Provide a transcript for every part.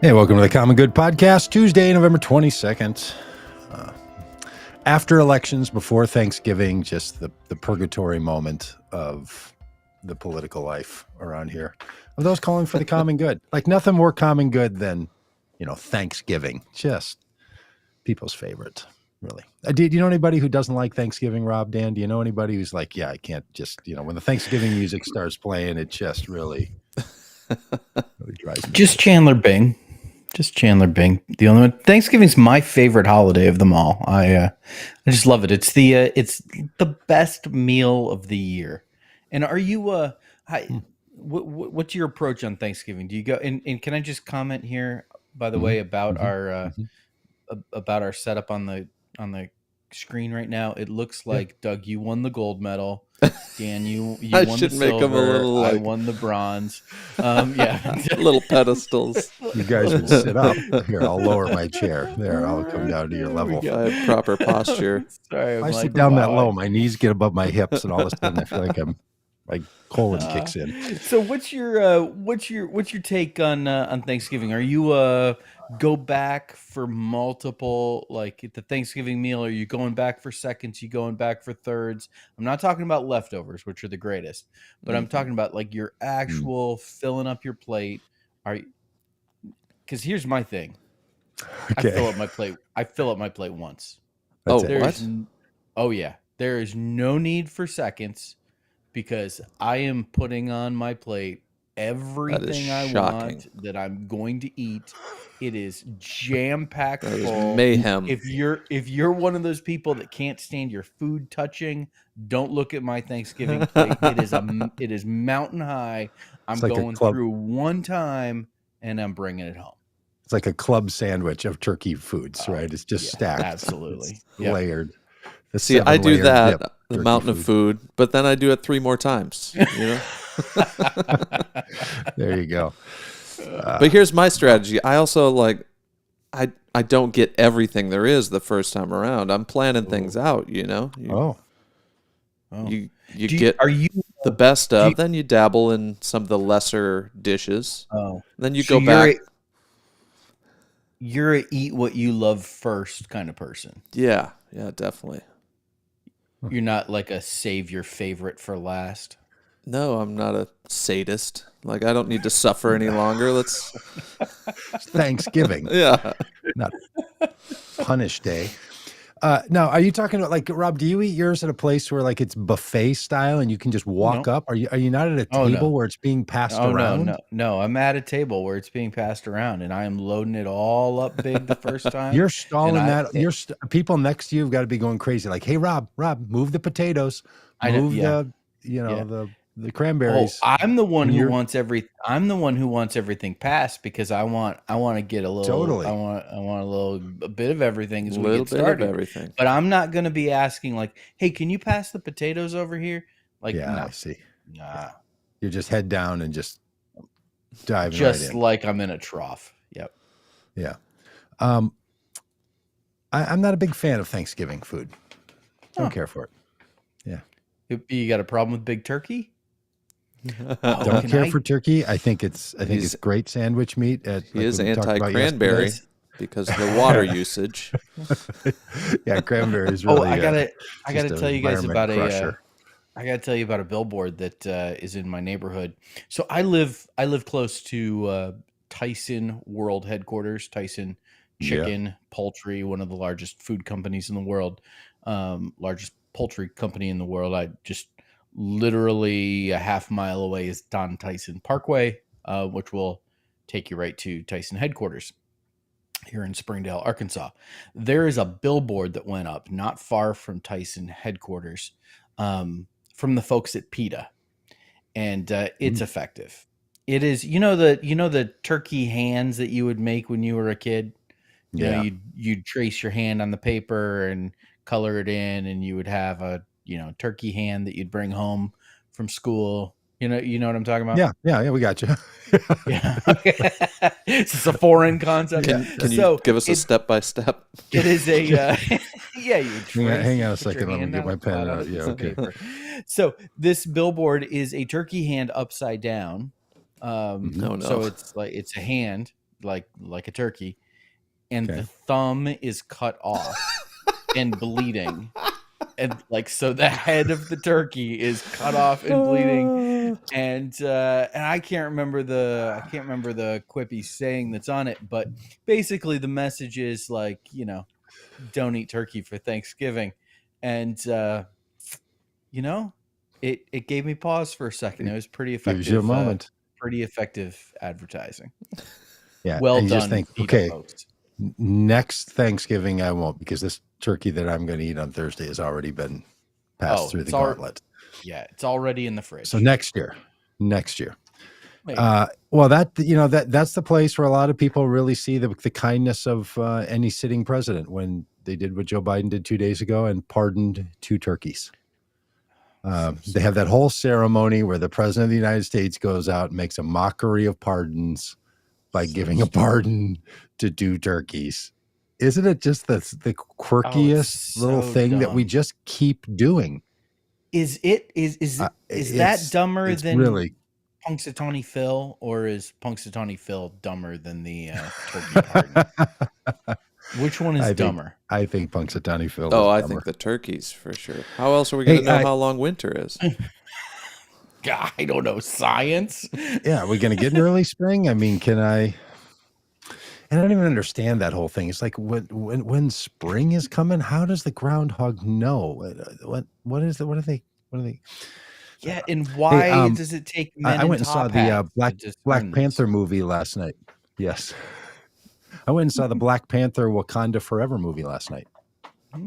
Hey, welcome to the Common Good Podcast, Tuesday, November 22nd. After elections, before Thanksgiving, just the purgatory moment of the political life around here. Of those calling for the common good. Like nothing more common good than, Thanksgiving. Just people's favorite, really. Do you know anybody who doesn't like Thanksgiving, Rob, Dan? Do you know anybody who's like, yeah, I can't just, when the Thanksgiving music starts playing, it just really drives me Just nuts. Chandler Bing. Just Chandler Bing. The only one. Thanksgiving's my favorite holiday of them all. I just love it. It's the best meal of the year. And are you what's your approach on Thanksgiving? Do you go and can I just comment here, by the way, about our setup on the screen right now? It looks like Doug, you won the gold medal. Dan, you I won should the make them a silver. little I like won the bronze. Yeah. little pedestals. You guys would sit up. Here, I'll lower my chair. There, I'll come down to your level. I have proper posture. Sorry, If I'm I like, sit down that wow. low, my knees get above my hips, and all of a sudden I feel like my colon kicks in. So what's your take on Thanksgiving? Are you go back for multiple, like at the Thanksgiving meal? Are you going back for seconds? You going back for thirds? I'm not talking about leftovers, which are the greatest, but I'm talking about like your actual filling up your plate. Because here's my thing. Okay. I fill up my plate once. That's Oh, it. what? Oh yeah, there is no need for seconds because I am putting on my plate everything I shocking. want that I'm going to eat. It is jam-packed That is full. mayhem. If you're one of those people that can't stand your food touching, don't look at my Thanksgiving plate. It is mountain high. I'm It's like a going club. through one time and I'm bringing it home. It's like a club sandwich of turkey foods, right? It's just stacked. Absolutely. It's Yep. layered. The See, I do 7-layer that, dip the turkey mountain of food, but then I do it 3 more times. There you go. But here's my strategy. I also I don't get everything there is the first time around. I'm planning things out. Oh, You get Are you the best of, then you dabble in some of the lesser dishes. Oh, Then you so go back. You're a eat what you love first kind of person. Yeah, definitely. You're not like a save your favorite for last. No, I'm not a sadist. Like, I don't need to suffer any longer. Let's. it's Thanksgiving, Yeah. not punish day. Now, are you talking about like Rob? Do you eat yours at a place where like it's buffet style and you can just walk No. up? Are you not at a Oh, table no. where it's being passed Oh around? no! I'm at a table where it's being passed around, and I am loading it all up big the first time. You're stalling And that. People next to you have got to be going crazy. Like, hey, Rob, move the potatoes, move the cranberries. I'm the one who wants everything passed because I want to get a little. Totally. I want a bit of everything as we Little get bit started. of everything. But I'm not going to be asking like, hey, can you pass the potatoes over here? Like, Yeah, no. I see. Nah. You're just head down and just diving Just right in. like I'm in a trough. Yep. Yeah. I'm not a big fan of Thanksgiving food. Don't care for it. Yeah. You got a problem with big turkey? Don't care for turkey. I think it's great sandwich meat. He is anti-cranberry because of the water usage. Yeah, cranberry is really. I gotta tell you guys about crusher. I gotta tell you about a billboard that is in my neighborhood. So I live close to Tyson World Headquarters. Tyson Chicken, Poultry, one of the largest food companies in the world, largest poultry company in the world. I just literally a half mile away is Don Tyson Parkway, which will take you right to Tyson headquarters here in Springdale, Arkansas. There is a billboard that went up not far from Tyson headquarters from the folks at PETA, and it's effective. It is, the turkey hands that you would make when you were a kid. You'd trace your hand on the paper and color it in, and you would have a turkey hand that you'd bring home from school. You know what I'm talking about? Yeah, we got you. Yeah. It's just a foreign concept. Can you give us a step by step? It is a you hang on a second. Let me get my pen out. Yeah, okay. So this billboard is a turkey hand upside down. No. So it's a hand like a turkey, and Okay. the thumb is cut off and bleeding. And like, so the head of the turkey is cut off and bleeding, and I can't remember the quippy saying that's on it, but basically the message is like, don't eat turkey for Thanksgiving, and it gave me pause for a second. It was pretty Gives you a effective, moment. pretty effective advertising. Yeah. Well and you done, just think, PETA okay, folks. next Thanksgiving I won't, because this turkey that I'm going to eat on Thursday has already been passed through the gauntlet. Yeah, it's already in the fridge. So next year. Maybe. Well, that's the place where a lot of people really see the kindness of any sitting president, when they did what Joe Biden did 2 days ago and pardoned 2 turkeys. They have that whole ceremony where the president of the United States goes out and makes a mockery of pardons by giving a pardon to 2 turkeys. Isn't it just the quirkiest little thing that we just keep doing? Is that dumber than really Punxsutawney Phil, or is Punxsutawney Phil dumber than the turkey pardon? Which one is dumber? I think Punxsutawney Phil. Oh, is I dumber. think the turkeys for sure. How else are we going to know how long winter is? God, I don't know, science. Yeah, are we going to get an early spring? I mean, can I? And I don't even understand that whole thing. It's like when spring is coming, how does the groundhog know? What is it? What are they? Yeah, and why Hey, does it take men I went in and saw top the hats Black to discern Panther this? movie last night. Yes, I went and saw the Black Panther Wakanda Forever movie last night. Are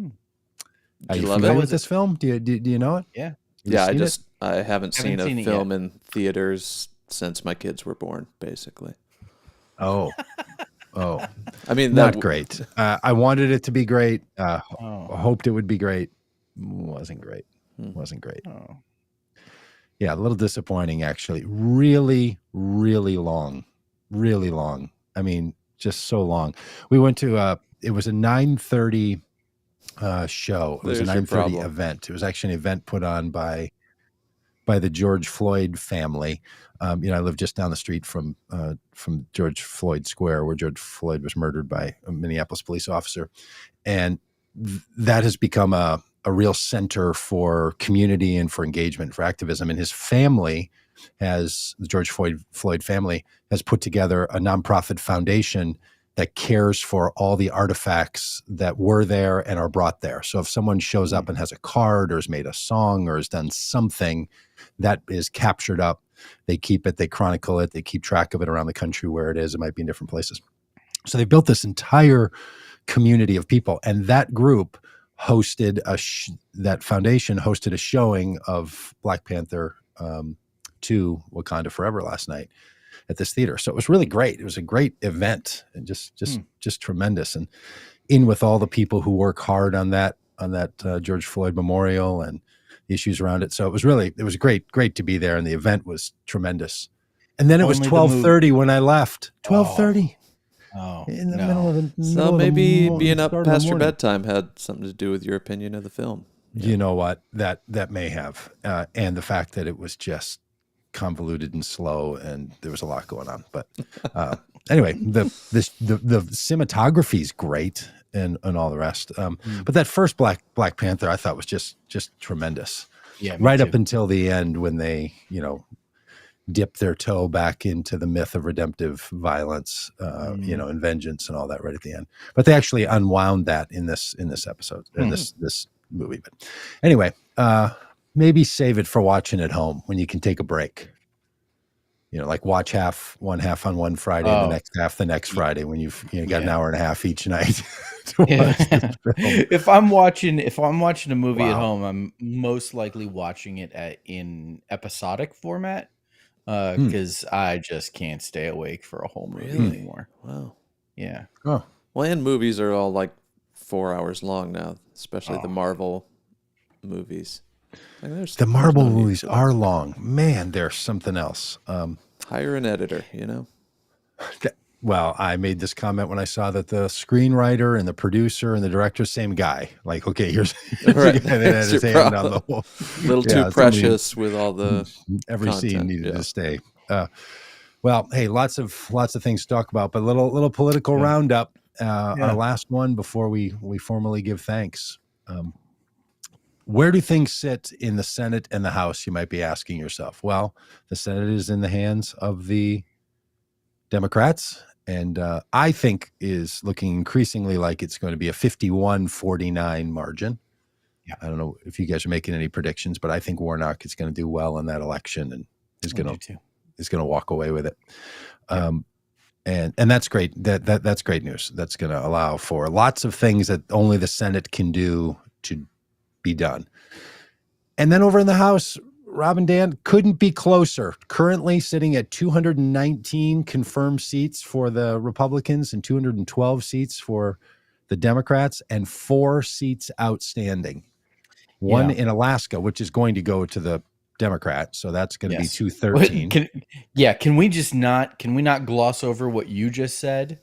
you love familiar it? with this film? Do you know it? Yeah. Yeah, seen it? I haven't seen seen a it film in theaters since my kids were born, basically. Oh, I mean, not great. I wanted it to be great. I Oh. hoped it would be great. Wasn't great. Wasn't great. Oh. Yeah, a little disappointing, actually. Really, really long. Really long. I mean, just so long. We went to it was a 9:30 show. It was a There's your 9:30 problem. event. It was actually an event put on by the George Floyd family. I live just down the street from George Floyd Square, where George Floyd was murdered by a Minneapolis police officer, and that has become a real center for community and for engagement, for activism. And his family the George Floyd family has put together a nonprofit foundation that cares for all the artifacts that were there and are brought there. So if someone shows up and has a card or has made a song or has done something, that is captured up. They keep it, they chronicle it, they keep track of it around the country where it is. It might be in different places. So they built this entire community of people, and that group hosted that foundation hosted a showing of Black Panther 2 Wakanda Forever last night at this theater. So it was really great. It was a great event and just tremendous. And in with all the people who work hard on that George Floyd memorial and the issues around it. So it was great to be there. And the event was tremendous. And then it was 12:30 when I left. 12:30. Oh, In the middle of the So maybe being up start of the past your morning. bedtime had something to do with your opinion of the film. You know what? That may have, and the fact that it was just convoluted and slow, and there was a lot going on. But anyway, the cinematography is great, and all the rest. But that first Black Panther, I thought was just tremendous. Yeah, right up until the end, when they dip their toe back into the myth of redemptive violence, and vengeance and all that right at the end. But they actually unwound that in this episode, in this movie. But anyway, maybe save it for watching at home when you can take a break. Like watch one half on one Friday and the next half the next Friday, when you've got an hour and a half each night to watch this film. If I'm watching a movie at home, I'm most likely watching it in episodic format. Because I just can't stay awake for a whole movie anymore. Wow. Yeah. Oh. Well, and movies are all like 4 hours long now, especially the Marvel movies. The Marvel movies are long. Man, they're something else. Hire an editor, Well, I made this comment when I saw that the screenwriter and the producer and the director, same guy. Like, okay, here's Right. the guy that had his hand on the whole. A little too precious with all the every content, scene needed to stay. Well, hey, lots of things to talk about, but little political Yeah. roundup. Yeah. Our last one before we formally give thanks. Where do things sit in the Senate and the House? You might be asking yourself. Well, the Senate is in the hands of the Democrats, and I think is looking increasingly like it's going to be a 51-49 margin. Yeah. I don't know if you guys are making any predictions, but I think Warnock is going to do well in that election and is going to walk away with it. And that's great. That's great news. That's going to allow for lots of things that only the Senate can do to be done. And then over in the House, Rob and Dan couldn't be closer. Currently sitting at 219 confirmed seats for the Republicans and 212 seats for the Democrats, and 4 seats outstanding. One in Alaska, which is going to go to the Democrat. So that's going to be 213. Can we not gloss over what you just said?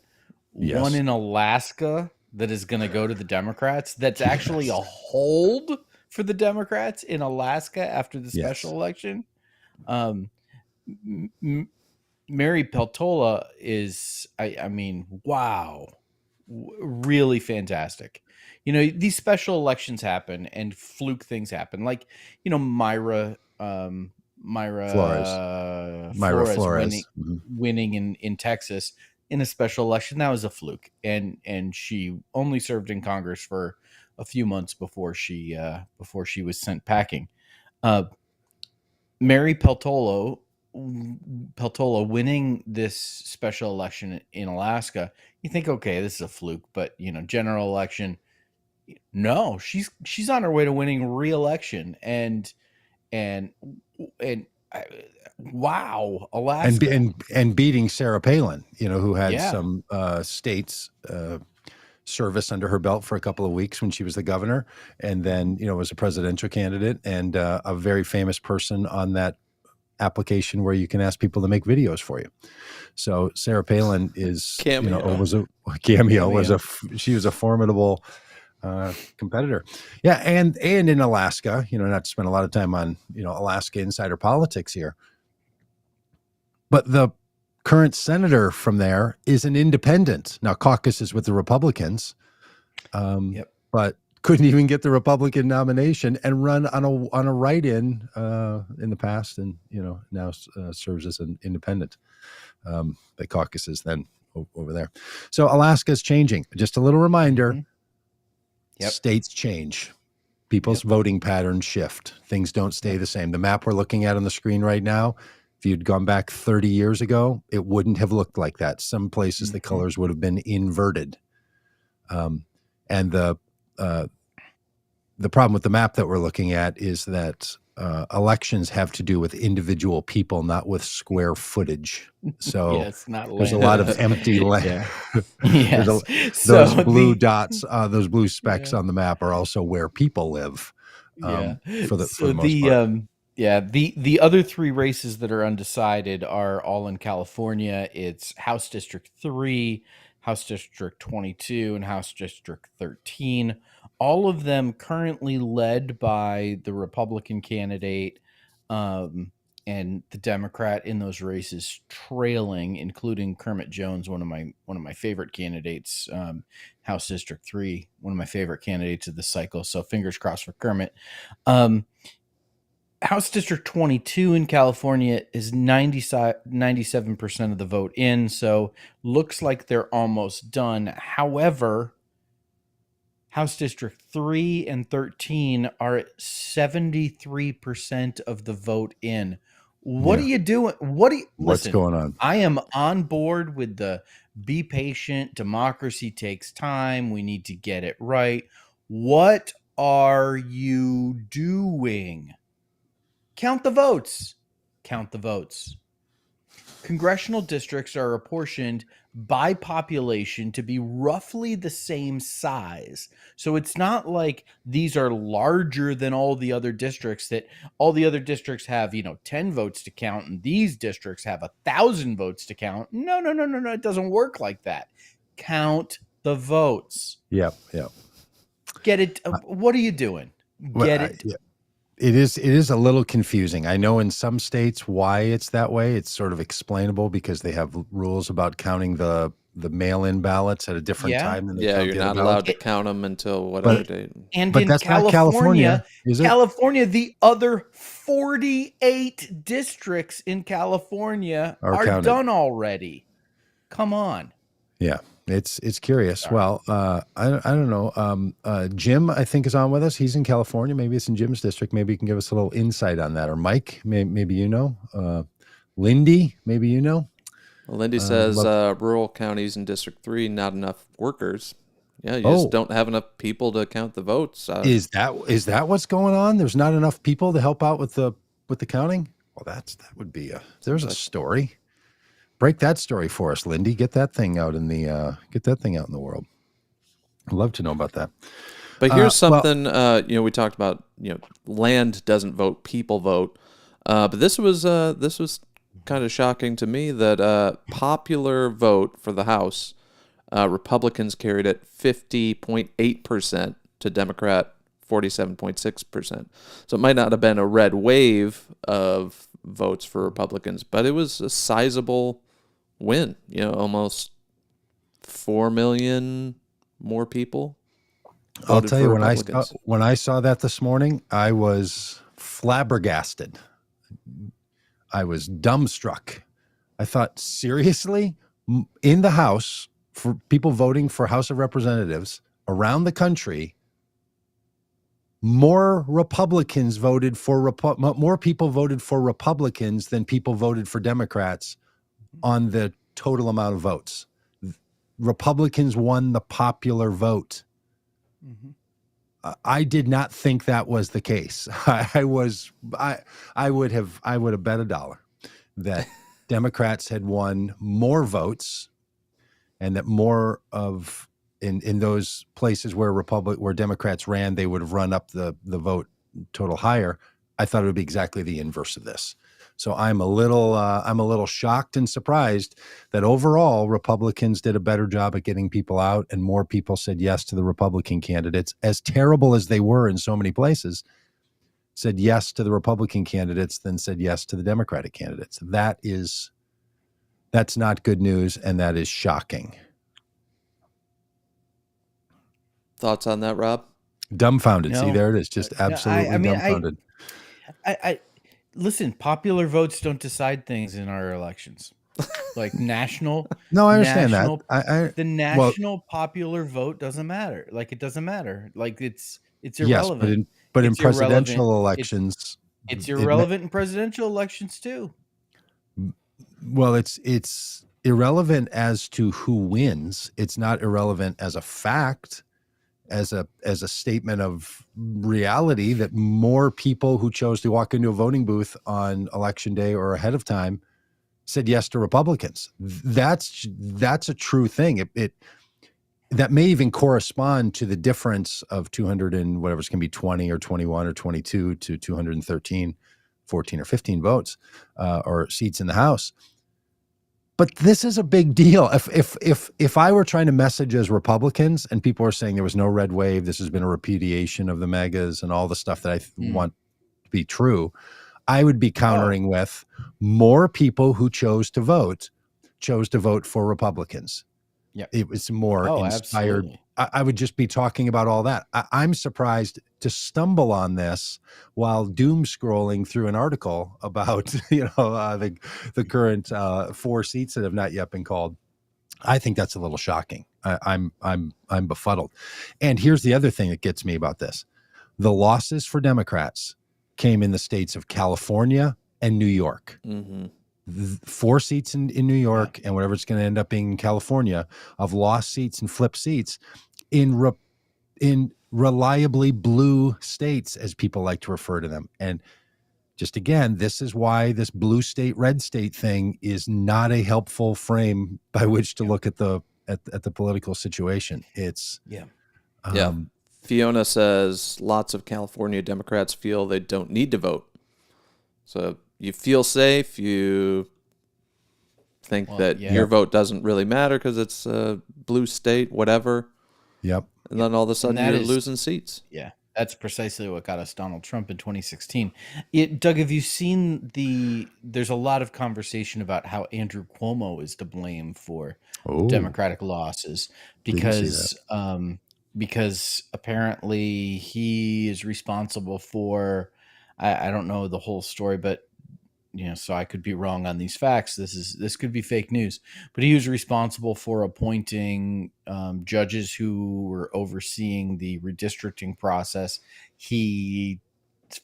Yes. One in Alaska that is going to go to the Democrats. That's actually a hold for the Democrats in Alaska after the special election. Mary Peltola is, I mean, wow, really fantastic. You know, these special elections happen and fluke things happen. Like, you know, Myra Flores winning in Texas in a special election. That was a fluke. And she only served in Congress for a few months before she was sent packing. Mary Peltola winning this special election in Alaska, you think, okay, this is a fluke, but you know, general election, no, she's on her way to winning re-election, and wow, Alaska, and beating Sarah Palin, you know, who had some states service under her belt for a couple of weeks when she was the governor, and then, you know, was a presidential candidate and a very famous person on that application where you can ask people to make videos for you. So Sarah Palin is Cameo. She was a formidable competitor. Yeah, and in Alaska, you know, not to spend a lot of time on, you know, Alaska insider politics here, but the current senator from there is an independent. Now caucuses with the Republicans, but couldn't even get the Republican nomination and run on a write-in in the past, and you know, now serves as an independent. The caucuses then over there. So Alaska's changing. Just a little reminder. States change. People's voting patterns shift. Things don't stay the same. The map we're looking at on the screen right now, if you'd gone back 30 years ago, it wouldn't have looked like that. Some places the colors would have been inverted. And the problem with the map that we're looking at is that elections have to do with individual people, not with square footage. So it's not there's a lot of empty land. Those blue dots, those blue specks on the map are also where people live. For the most part. The other 3 races that are undecided are all in California. It's House District 3, House District 22, and House District 13. All of them currently led by the Republican candidate, and the Democrat in those races trailing, including Kermit Jones, one of my favorite candidates, House District 3, one of my favorite candidates of the cycle. So fingers crossed for Kermit. House District 22 in California is 97% of the vote in, so looks like they're almost done. However, House District 3 and 13 are at 73% of the vote in. What are you doing? What's going on? I am on board with the be patient. Democracy takes time. We need to get it right. What are you doing? Count the votes. Count the votes. Congressional districts are apportioned by population to be roughly the same size. So it's not like these are larger than all the other districts, that all the other districts have, 10 votes to count and these districts have 1,000 votes to count. No. It doesn't work like that. Count the votes. Yep. Get it. What are you doing? Get it. it is a little confusing. I know in some states why it's that way. It's sort of explainable because they have rules about counting the mail-in ballots at a different Yeah. time than they Yeah, count you're the other not ballots. allowed to count them until whatever date. And But in that's not California, is it? California, the other 48 districts in California Are are counted. done already. Come on. Yeah, it's curious. Sorry. Well, I don't know. Jim, I think, is on with us. He's in California. Maybe it's in Jim's district. Maybe he can give us a little insight on that. Or Mike, maybe you know. Lindy, maybe you know. Well, Lindy says rural counties in District 3, not enough workers. Yeah, you just don't have enough people to count the votes. Is that what's going on? There's not enough people to help out with the counting? Well, that would be there's a story. Break that story for us, Lindy. Get that thing out in the world. I'd love to know about that. But here's something, we talked about, land doesn't vote, people vote. But this was kind of shocking to me that popular vote for the House, Republicans carried at 50.8% to Democrat 47.6%. So it might not have been a red wave of votes for Republicans, but it was a sizable win. Almost 4 million more people. I'll tell you, when I saw that this morning, I was flabbergasted. I was dumbstruck. I thought, seriously, in the House, for people voting for House of Representatives around the country, more Republicans voted for more people voted for Republicans than people voted for Democrats on the total amount of votes. Republicans won the popular vote. Mm-hmm. I did not think that was the case. I would have bet $1 that Democrats had won more votes, and that more of in those places where Democrats ran, they would have run up the vote total higher. I thought it would be exactly the inverse of this. So I'm a little shocked and surprised that overall Republicans did a better job at getting people out, and more people said yes to the Republican candidates, as terrible as they were in so many places, said yes to the Republican candidates than said yes to the Democratic candidates. That's not good news, and that is shocking. Thoughts on that, Rob? Dumbfounded. No. See, there it is. Just absolutely dumbfounded. Listen, popular votes don't decide things in our elections. Like national. No, I understand that. The national popular vote doesn't matter. Like, it doesn't matter. Like, it's irrelevant. Yes, but in presidential elections, it's irrelevant in presidential elections too. Well, it's irrelevant as to who wins. It's not irrelevant as a fact. As a statement of reality, that more people who chose to walk into a voting booth on election day or ahead of time said yes to Republicans. That's a true thing. It that may even correspond to the difference of 200 and whatever's going to be 20 or 21 or 22 to 213, 14 or 15 votes or seats in the House. But this is a big deal. If I were trying to message as Republicans and people are saying there was no red wave, this has been a repudiation of the megas and all the stuff that I want to be true, I would be countering with more people who chose to vote for Republicans. Yeah, it was more inspired. Absolutely. I would just be talking about all that. I'm surprised to stumble on this while doom scrolling through an article about the current 4 seats that have not yet been called. I think that's a little shocking. I'm befuddled. And here's the other thing that gets me about this: the losses for Democrats came in the states of California and New York. Mm-hmm. 4 seats in New York and whatever it's going to end up being in California of lost seats and flip seats in reliably blue states, as people like to refer to them. And just again, this is why this blue state, red state thing is not a helpful frame by which to look at the political situation. It's Fiona says lots of California Democrats feel they don't need to vote. So you feel safe. You think that your vote doesn't really matter because it's a blue state, whatever. Yep. And then all of a sudden you're losing seats. Yeah. That's precisely what got us Donald Trump in 2016. Doug, have you seen there's a lot of conversation about how Andrew Cuomo is to blame for the Oh, Democratic losses didn't see that. because apparently he is responsible for, I don't know the whole story, but so I could be wrong on these facts. This could be fake news, but he was responsible for appointing judges who were overseeing the redistricting process. He,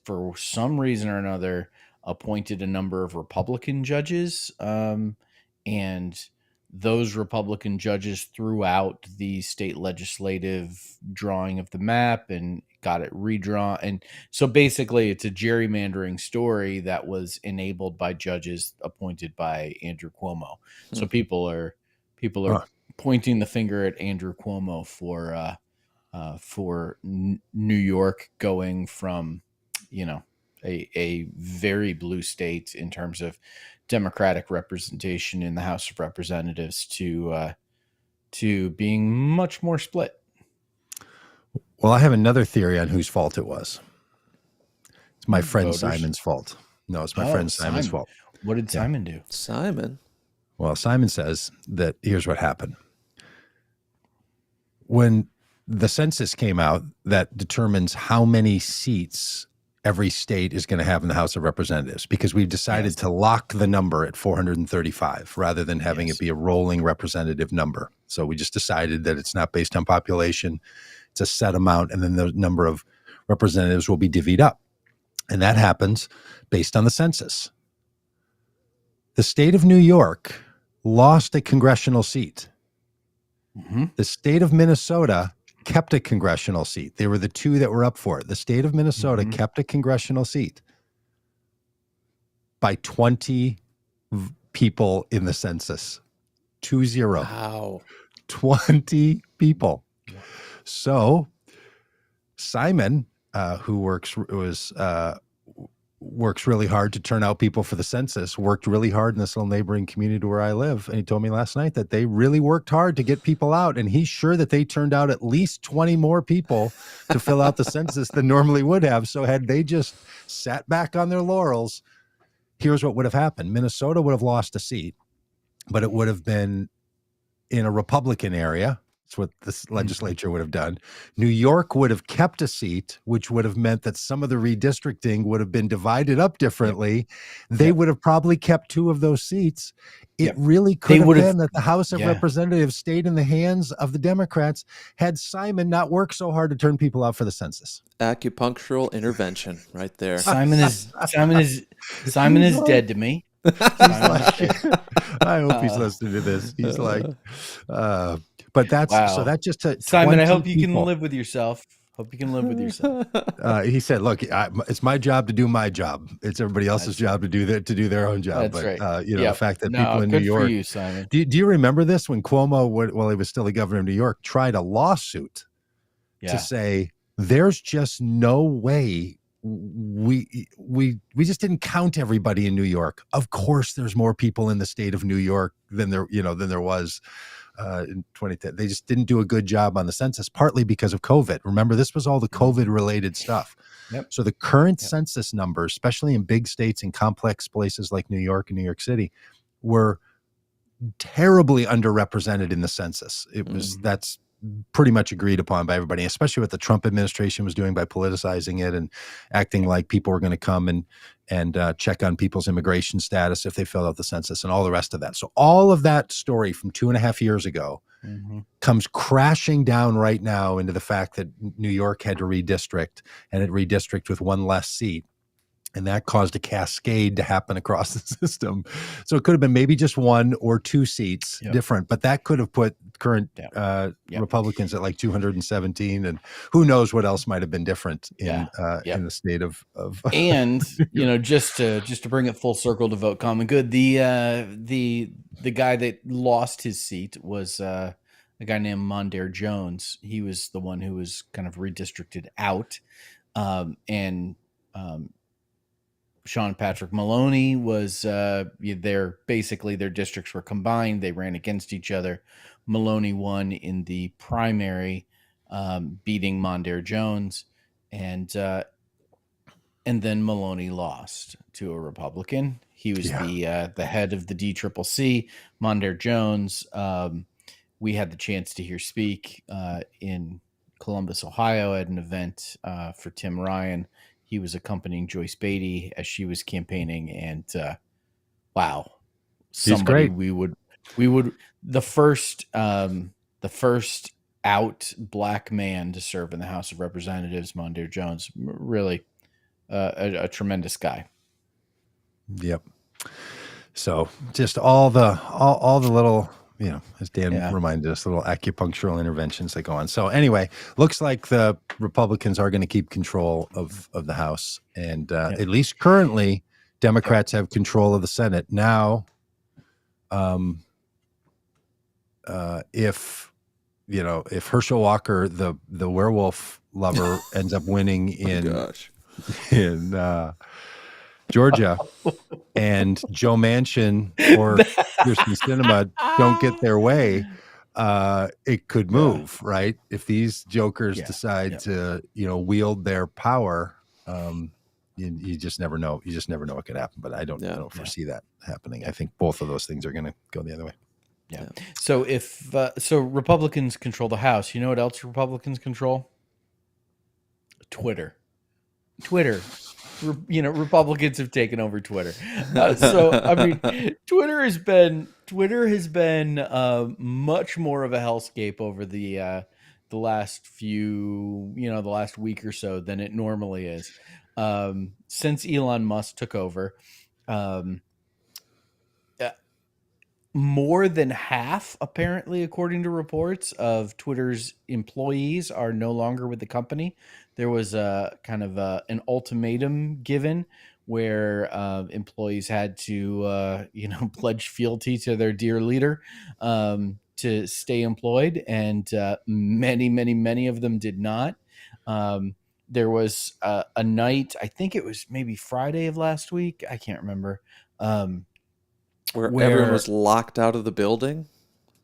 for some reason or another, appointed a number of Republican judges, and those Republican judges threw out the state legislative drawing of the map and got it redrawn. And so basically, it's a gerrymandering story that was enabled by judges appointed by Andrew Cuomo. So people are Huh. pointing the finger at Andrew Cuomo for New York going from, a very blue state in terms of Democratic representation in the House of Representatives to being much more split. Well, I have another theory on whose fault it was. It's my friend Voters. Simon's fault. No, it's my friend Simon's fault. What did Yeah. Simon do? Simon. Well, Simon says that here's what happened. When the census came out that determines how many seats every state is going to have in the House of Representatives, because we've decided Yes. to lock the number at 435 rather than having Yes. it be a rolling representative number. So we just decided that it's not based on population. It's a set amount, and then the number of representatives will be divvied up. And that happens based on the census. The state of New York lost a congressional seat. Mm-hmm. The state of Minnesota kept a congressional seat. They were the two that were up for it. The state of Minnesota Mhm. kept a congressional seat by 20 people in the census. 20. Wow. 20 people. So Simon, who works really hard to turn out people for the census, worked really hard in this little neighboring community to where I live. And he told me last night that they really worked hard to get people out. And he's sure that they turned out at least 20 more people to fill out the census than normally would have. So had they just sat back on their laurels, here's what would have happened. Minnesota would have lost a seat, but it would have been in a Republican area. That's what this legislature would have done. New York would have kept a seat, which would have meant that some of the redistricting would have been divided up differently. They would have probably kept two of those seats. It really could have been that the House of Representatives stayed in the hands of the Democrats had Simon not worked so hard to turn people out for the census. Acupunctural intervention right there. Simon is dead to me. I hope he's listening to this. He's like, but that's so that just to Simon. I hope you can live with yourself. Hope you can live with yourself. He said, "Look, it's my job to do my job. It's everybody else's job to do their own job." That's but right. the fact that people in New good York, for you, Simon. do you remember this when Cuomo, while he was still the governor of New York, tried a lawsuit to say there's just no way we just didn't count everybody in New York. Of course, there's more people in the state of New York than there was in 2010. They just didn't do a good job on the census, partly because of COVID. Remember, this was all the COVID related stuff. So the current census numbers, especially in big states and complex places like New York and New York City, were terribly underrepresented in the census. It was that's pretty much agreed upon by everybody, especially what the Trump administration was doing by politicizing it and acting like people were going to come and check on people's immigration status if they filled out the census and all the rest of that. So all of that story from 2.5 years ago comes crashing down right now into the fact that New York had to redistrict, and it redistricted with one less seat. And that caused a cascade to happen across the system. So it could have been maybe just one or two seats different, but that could have put current Republicans at like 217, and who knows what else might have been different in the state of and just to bring it full circle to vote common good, the guy that lost his seat was a guy named Mondaire Jones. He was the one who was kind of redistricted out, and Sean Patrick Maloney was their districts were combined. They ran against each other. Maloney won in the primary, beating Mondaire Jones, and then Maloney lost to a Republican. He was the head of the DCCC, Mondaire Jones. We had the chance to hear speak in Columbus, Ohio, at an event for Tim Ryan. He was accompanying Joyce Beatty as she was campaigning, and wow, somebody great. we would the first out black man to serve in the House of Representatives, Mondaire Jones, really a tremendous guy. Yep. So just all the little, as Dan reminded us, little acupunctural interventions that go on. So anyway, looks like the Republicans are going to keep control of the House, and at least currently, Democrats have control of the Senate. Now, if Herschel Walker, the werewolf lover, ends up winning in Georgia, and Joe Manchin or Kirsten Sinema don't get their way, it could move, right? If these jokers decide to, wield their power, you just never know. You just never know what could happen. But I don't foresee that happening. I think both of those things are going to go the other way. Yeah. So if Republicans control the House, you know what else Republicans control? Twitter. Republicans have taken over Twitter. So I mean, Twitter has been much more of a hellscape over the last the last week or so than it normally is. Since Elon Musk took over, more than half, apparently, according to reports, of Twitter's employees are no longer with the company. There was a kind of an ultimatum given where employees had to, pledge fealty to their dear leader to stay employed, and many of them did not. There was a night, I think it was maybe Friday of last week, I can't remember. Where everyone was locked out of the building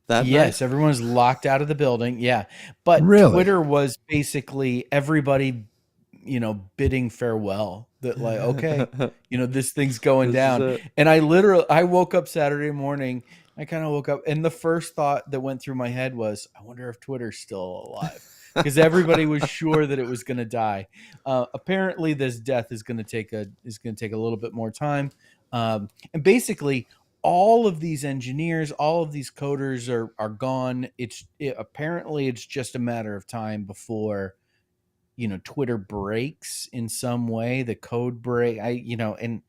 that Yes, night? everyone was locked out of the building. Yeah. But Really? Twitter was basically everybody, bidding farewell. That like, okay, this thing's going down. And I woke up Saturday morning. I kind of woke up, and the first thought that went through my head was, I wonder if Twitter's still alive. Because everybody was sure that it was going to die. Apparently, this death is going to take a little bit more time. And basically, all of these engineers, all of these coders are gone. Apparently it's just a matter of time before, Twitter breaks in some way, the code break. And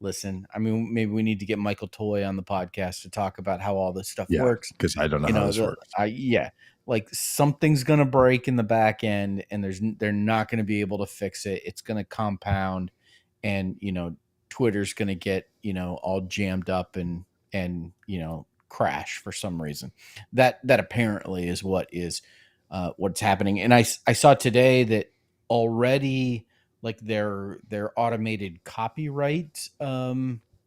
listen, I mean, maybe we need to get Michael Toy on the podcast to talk about how all this stuff works. Because I don't know how this works. Like something's going to break in the back end, and they're not going to be able to fix it. It's going to compound, and, Twitter's going to get, all jammed up and crash for some reason. That apparently is what's happening. And I saw today that already, like their automated copyright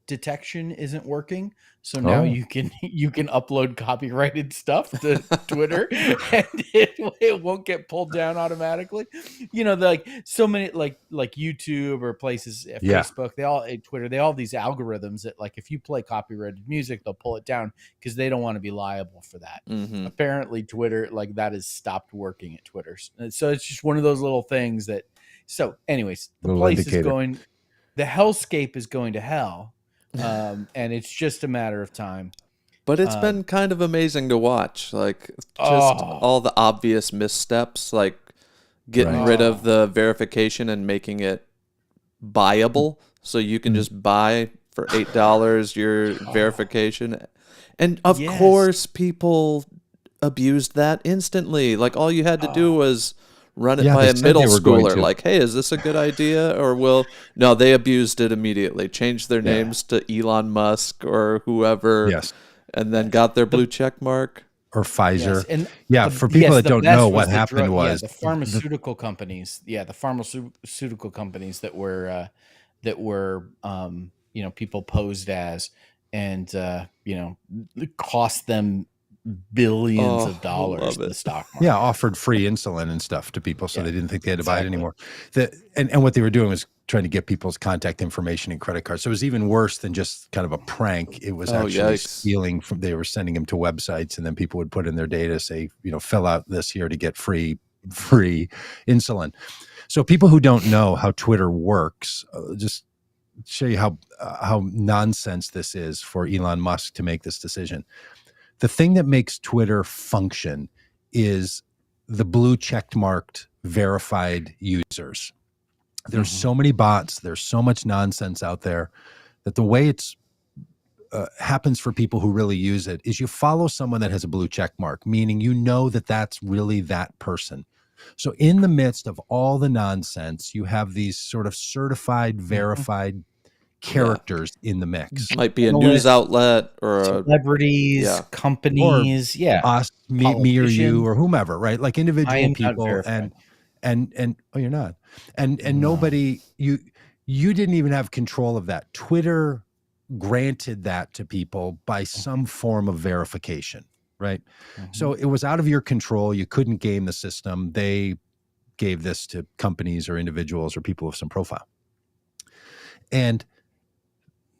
detection isn't working. So now you can upload copyrighted stuff to Twitter and it won't get pulled down automatically. Like so many like YouTube or places, Facebook, Twitter, they all have these algorithms that, like, if you play copyrighted music, they'll pull it down because they don't want to be liable for that. Mm-hmm. Apparently Twitter, like, that has stopped working at Twitter. So it's just one of those little things that, so anyways, the hellscape is going to hell. And it's just a matter of time. But it's been kind of amazing to watch, like, just all the obvious missteps, like getting rid of the verification and making it buyable, so you can just buy for $8 your verification. And of course, people abused that instantly. Like, all you had to do was run it by a middle schooler, like, hey, is this a good idea? Or no, they abused it immediately, changed their names to Elon Musk or whoever, and then got their blue check mark. Or Pfizer. Yes. And for people that don't know, what happened was the pharmaceutical companies, that were people posed as, and cost them billions Oh, of I dollars love in the it. stock market. Yeah, offered free insulin and stuff to people, so Yeah, they didn't think they had to buy it exactly. anymore. And what they were doing was trying to get people's contact information and credit cards. So it was even worse than just kind of a prank. It was Oh, actually yikes. stealing from. They were sending them to websites, and then people would put in their data, say, fill out this here to get free insulin. So people who don't know how Twitter works, just show you how nonsense this is for Elon Musk to make this decision. The thing that makes Twitter function is the blue check marked verified users. There's so many bots, there's so much nonsense out there that the way it's happens for people who really use it is you follow someone that has a blue check mark, meaning that that's really that person. So in the midst of all the nonsense, you have these sort of certified, verified characters in the mix. Might be a news outlet or celebrities, companies, us, me or you or whomever, right? Like I individual am not people verified. and oh, you're not. And nobody, you didn't even have control of that. Twitter granted that to people by some form of verification, right? So it was out of your control. You couldn't game the system. They gave this to companies or individuals or people of some profile. And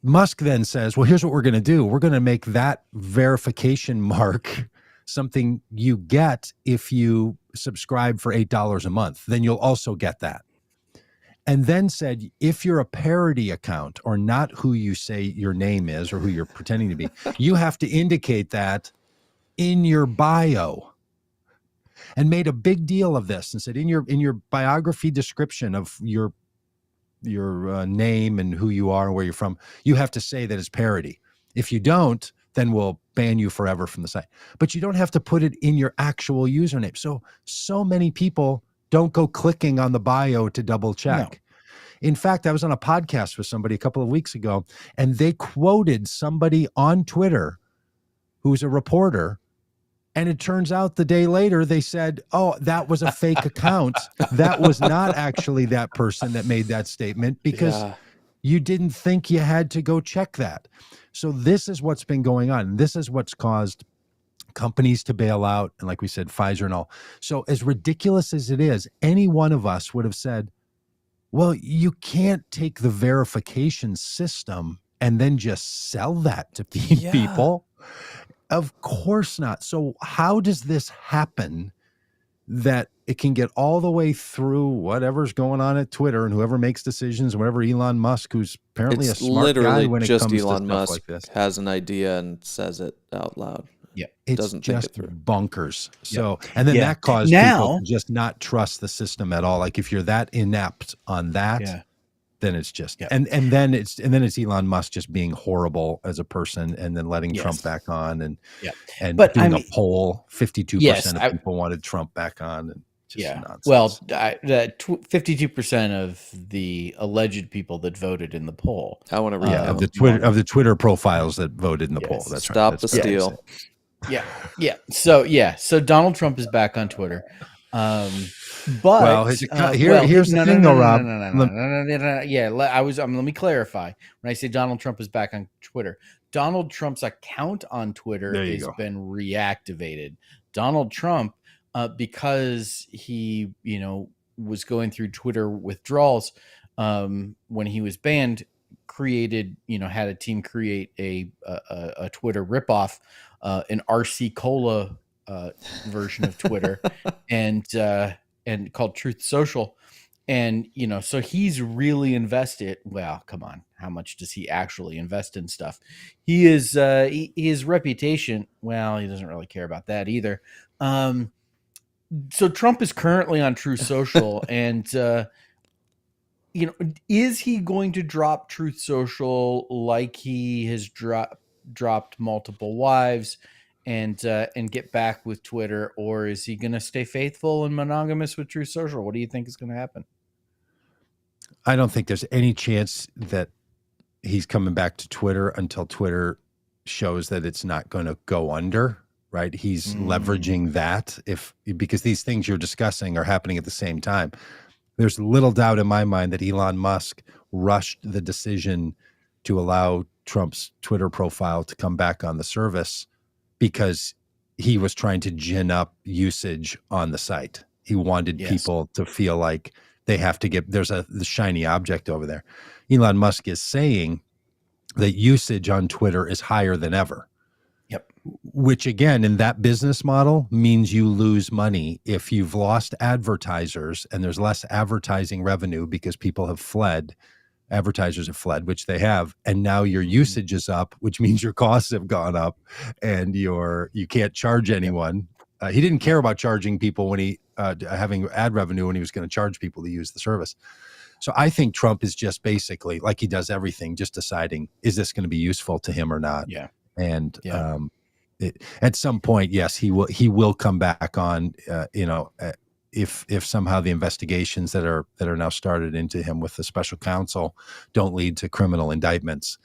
Musk then says, well, here's what we're going to do. We're going to make that verification mark something you get if you subscribe for $8 a month. Then you'll also get that. And then said, if you're a parody account or not who you say your name is or who you're pretending to be, you have to indicate that in your bio. And made a big deal of this and said, in your biography description of your name and who you are and where you're from, you have to say that it's parody. If you don't, then we'll ban you forever from the site. But you don't have to put it in your actual username. So many people don't go clicking on the bio to double check. No. In fact, I was on a podcast with somebody a couple of weeks ago, and they quoted somebody on Twitter who's a reporter. And it turns out the day later, they said, oh, that was a fake account. That was not actually that person that made that statement because you didn't think you had to go check that. So this is what's been going on. This is what's caused companies to bail out. And like we said, Pfizer and all. So as ridiculous as it is, any one of us would have said, well, you can't take the verification system and then just sell that to people. Of course not. So how does this happen that it can get all the way through whatever's going on at Twitter and whoever makes decisions, whatever Elon Musk, who's apparently a smart guy when it comes to Elon stuff Musk like this, has an idea and says it out loud. Yeah, it's just bonkers. So, and then that caused people to just not trust the system at all. Like if you're that inept on that, then it's just and then it's Elon Musk just being horrible as a person and then letting Trump back on and doing a poll. 52% of people wanted Trump back on and just nonsense. Well, 52% of the alleged people that voted in the poll. I want to read of the Twitter profiles that voted in the poll. That's Stop right. the steal. So Donald Trump is back on Twitter. But here's the thing, though, Rob. Let me clarify. When I say Donald Trump is back on Twitter, Donald Trump's account on Twitter has been reactivated. Donald Trump, because he, was going through Twitter withdrawals when he was banned, had a team create a Twitter ripoff, an RC Cola version of Twitter, and called Truth Social. And, so he's really invested. Well, come on. How much does he actually invest in stuff? He is, his reputation. Well, he doesn't really care about that either. So Trump is currently on Truth Social and, is he going to drop Truth Social like he has dropped multiple wives and get back with Twitter, or is he going to stay faithful and monogamous with Truth Social? What do you think is going to happen? I don't think there's any chance that he's coming back to Twitter until Twitter shows that it's not going to go under, right? He's leveraging that because these things you're discussing are happening at the same time. There's little doubt in my mind that Elon Musk rushed the decision to allow Trump's Twitter profile to come back on the service because he was trying to gin up usage on the site. He wanted Yes. people to feel like they have to get, there's the shiny object over there. Elon Musk is saying that usage on Twitter is higher than ever. Yep. Which again, in that business model means you lose money if you've lost advertisers and there's less advertising revenue because people have fled. Advertisers have fled, which they have, and now your usage is up, which means your costs have gone up, and you can't charge anyone. He didn't care about charging people when he having ad revenue when he was going to charge people to use the service. So I think Trump is just basically, like he does everything, just deciding, is this going to be useful to him or not? Yeah. And at some point, yes, he will come back on. If somehow the investigations that are now started into him with the special counsel don't lead to criminal indictments,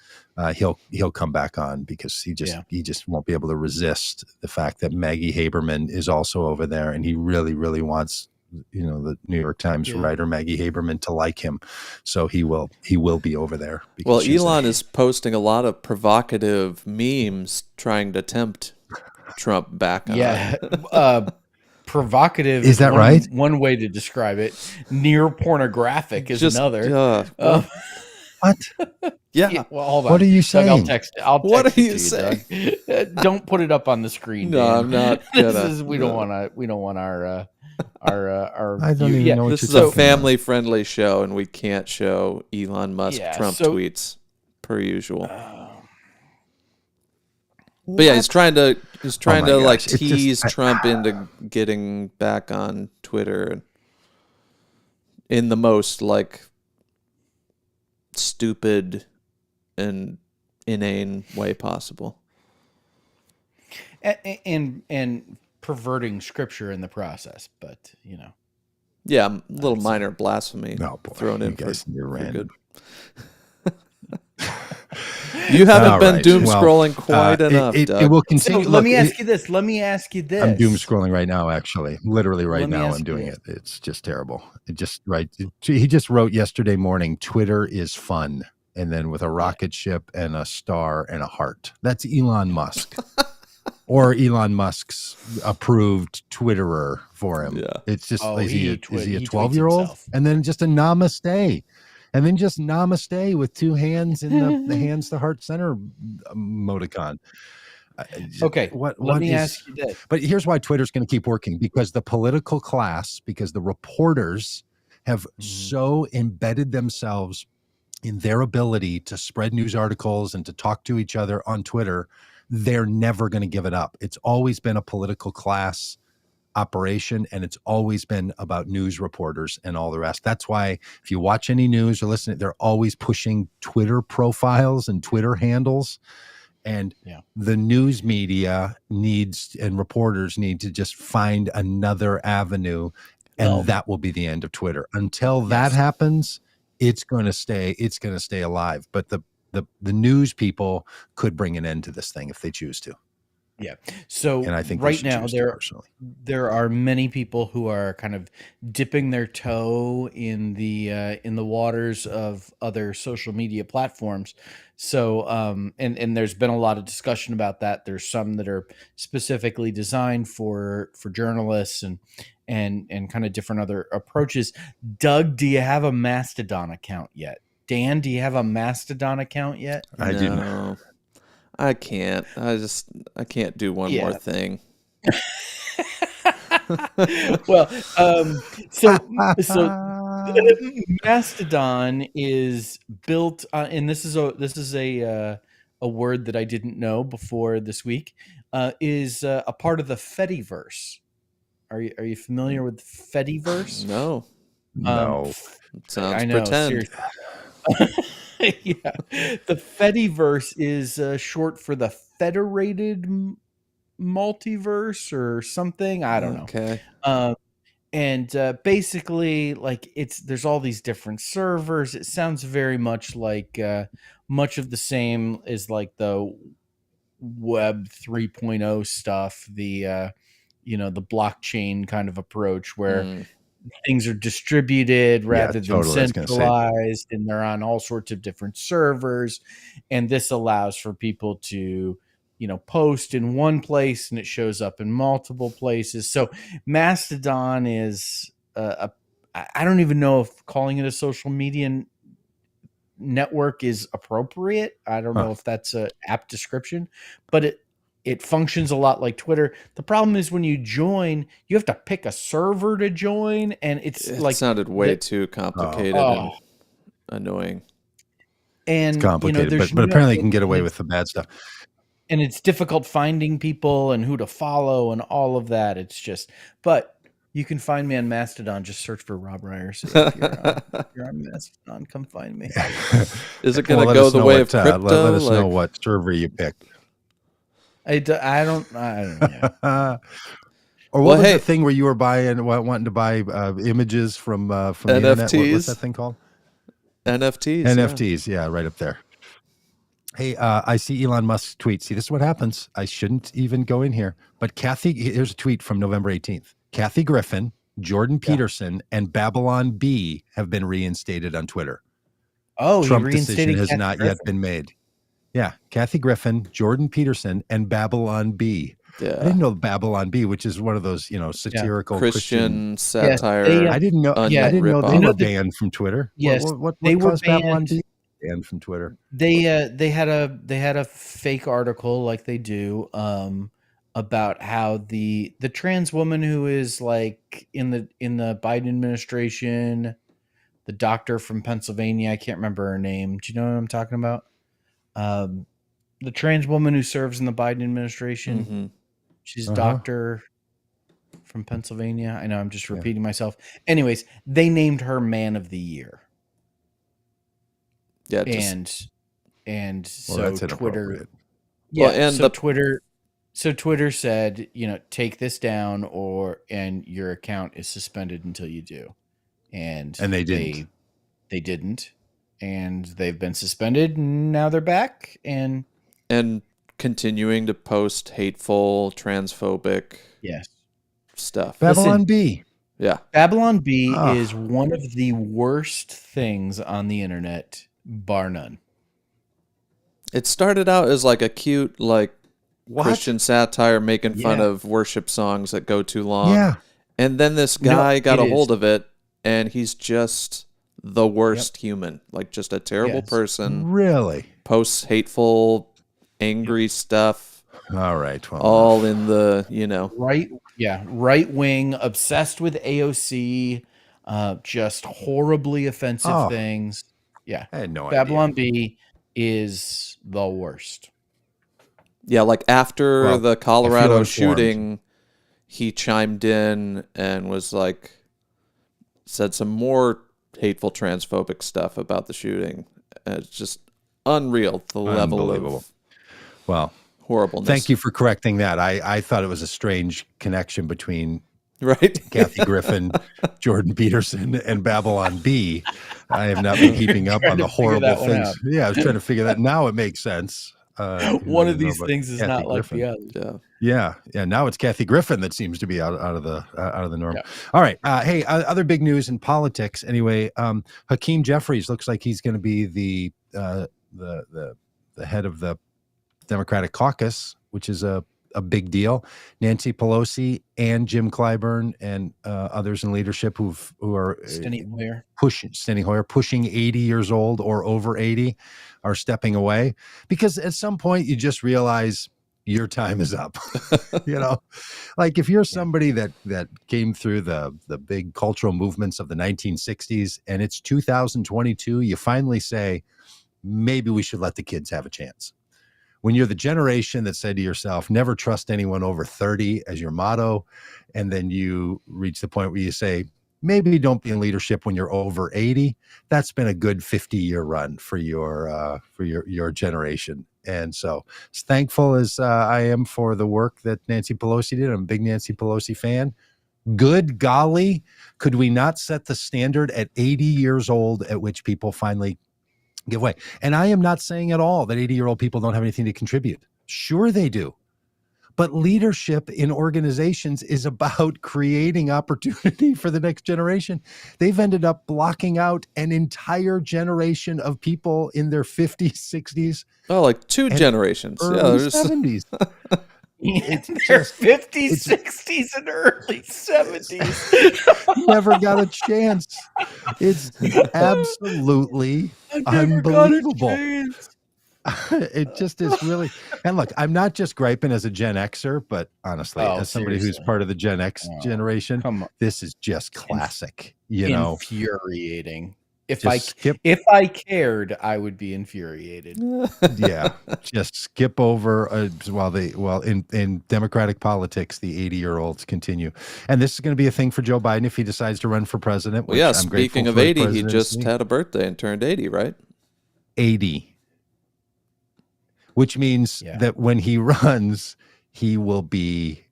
he'll come back on, because he just won't be able to resist the fact that Maggie Haberman is also over there, and he really, really wants the New York Times writer Maggie Haberman to like him, so he will be over there. Well, Elon is posting a lot of provocative memes trying to tempt Trump back on. Yeah. Provocative is that right? One way to describe it. Near pornographic is another. What? Yeah. Well, hold on. What are you saying? Doug, I'll text it. What are to you saying? Don't put it up on the screen. No, Dan. I'm not gonna. We don't want our I don't even know what This is you're a talking family-friendly show, and we can't show Elon Musk Trump tweets per usual. But yeah, he's trying to like tease Trump into getting back on Twitter in the most like stupid and inane way possible, and perverting scripture in the process. But yeah, a little minor blasphemy thrown in for good. You haven't been doom scrolling quite enough. It will continue. So let me ask you this. I'm doom scrolling right now, actually. Literally right now I'm doing it. It's just terrible. He just wrote yesterday morning, Twitter is fun. And then with a rocket ship and a star and a heart. That's Elon Musk. Or Elon Musk's approved Twitterer for him. Yeah. It's just, is he a 12-year-old? And then just a namaste. And then just namaste with two hands in the hands to heart center emoticon. Okay, let me ask you this. But here's why Twitter's going to keep working, because the political class, because the reporters have so embedded themselves in their ability to spread news articles and to talk to each other on Twitter, they're never going to give it up. It's always been a political class operation, and it's always been about news reporters and all the rest. That's why if you watch any news or listen, they're always pushing Twitter profiles and Twitter handles, and the news media and reporters need to just find another avenue, and that will be the end of Twitter. Until that happens, it's going to stay alive. But the news people could bring an end to this thing if they choose to. Yeah. So and I think right now there are many people who are kind of dipping their toe in the waters of other social media platforms. So and there's been a lot of discussion about that. There's some that are specifically designed for journalists and kind of different other approaches. Doug, do you have a Mastodon account yet? Dan, do you have a Mastodon account yet? I do. I can't. I can't do one more thing. Well, so Mastodon is built, and this is a word that I didn't know before this week. Is a part of the Fediverse. Are you familiar with Fediverse? No. Sounds I know, pretend. seriously. Yeah, the Fediverse is short for the Federated Multiverse or something. I don't know. Okay. And basically, like there's all these different servers. It sounds very much like much of the same as like the Web 3.0 stuff. The the blockchain kind of approach where things are distributed rather than centralized, and they're on all sorts of different servers. And this allows for people to post in one place and it shows up in multiple places. So Mastodon is I don't even know if calling it a social media network is appropriate. I don't know if that's a apt description, but it functions a lot like Twitter. The problem is when you join, you have to pick a server to join, and it sounded way too complicated and annoying. And it's complicated, but apparently you can get away with the bad stuff. And it's difficult finding people and who to follow and all of that. It's just, but you can find me on Mastodon. Just search for Robb Ryerse. If you're on Mastodon, come find me. Is it going to go the way of crypto? Let us know what server you picked. I don't know. Or what was the thing where you were wanting to buy images from the internet? What's that thing called? NFTs. NFTs, yeah, right up there. Hey, I see Elon Musk's tweet. See, this is what happens. I shouldn't even go in here. But here's a tweet from November 18th. Kathy Griffin, Jordan Peterson, and Babylon Bee have been reinstated on Twitter. Oh, Trump decision has not yet been made. Yeah, Kathy Griffin, Jordan Peterson, and Babylon Bee. Yeah. I didn't know Babylon Bee, which is one of those, satirical Christian satire. I didn't know. I didn't know they were banned from Twitter. Yes, what they were caused Babylon Bee banned from Twitter? They had a fake article like they do about how the trans woman who is like in the Biden administration, the doctor from Pennsylvania, I can't remember her name. Do you know what I'm talking about? The trans woman who serves in the Biden administration. Mm-hmm. She's a doctor from Pennsylvania. I know I'm just repeating myself. Anyways, they named her Man of the Year. Yeah, and so Twitter. Yeah, and Twitter said, take this down and your account is suspended until you do. And they didn't. They didn't. And they've been suspended and now they're back and continuing to post hateful, transphobic stuff. Babylon Bee. Yeah. Babylon Bee is one of the worst things on the internet, bar none. It started out as like a cute, Christian satire making fun of worship songs that go too long. Yeah. And then this guy got a hold of it, and he's just the worst human. Like, just a terrible person. Really? Posts hateful, angry stuff. All right. Well, all in the, right wing, obsessed with AOC, just horribly offensive things. Yeah. I had no Babylon idea. Bee is the worst. Yeah, like after the Colorado shooting, he chimed in and was like, said some more hateful transphobic stuff about the shooting. It's just unreal, the level of horribleness. Thank you for correcting that. I thought it was a strange connection between Kathy Griffin, Jordan Peterson, and Babylon Bee. I have not been keeping up on the horrible things. Yeah, I was trying to figure that. Now it makes sense. One of these things is Kathy not Griffin. Like the other. Yeah. Now it's Kathy Griffin that seems to be out of the norm. Yeah. All right. Hey, other big news in politics. Anyway, Hakeem Jeffries looks like he's going to be the head of the Democratic caucus, which is a big deal. Nancy Pelosi and Jim Clyburn and others in leadership who are Steny Hoyer pushing 80 years old or over 80 are stepping away, because at some point you just realize your time is up. Like if you're somebody that came through the big cultural movements of the 1960s and it's 2022, you finally say, maybe we should let the kids have a chance. When you're the generation that said to yourself, never trust anyone over 30 as your motto, and then you reach the point where you say, maybe don't be in leadership when you're over 80, that's been a good 50-year run for your generation. And so as thankful as I am for the work that Nancy Pelosi did, I'm a big Nancy Pelosi fan. Good golly, could we not set the standard at 80 years old at which people finally give way? And I am not saying at all that 80-year-old people don't have anything to contribute. Sure they do. But leadership in organizations is about creating opportunity for the next generation. They've ended up blocking out an entire generation of people in their 50s, 60s, Oh, like two and generations. Yeah, early there's 70s. In It's their just 50s, it's 60s, and early 70s. never got a chance. It's absolutely I never got a unbelievable. chance. It just is really, and look, I'm not just griping as a Gen Xer, but honestly, Oh, as somebody who's seriously. part of the Gen X Oh, generation, come on. this is just classic. You know, Infuriating. If just skip, I cared, I would be infuriated. yeah, just skip over in Democratic politics, the 80-year-olds continue, and this is going to be a thing for Joe Biden if he decides to run for president. Well, Which yeah, I'm grateful speaking of for his 80, he just presidency. had a birthday and turned 80, right? 80. Which means Yeah. that when he runs, he will be,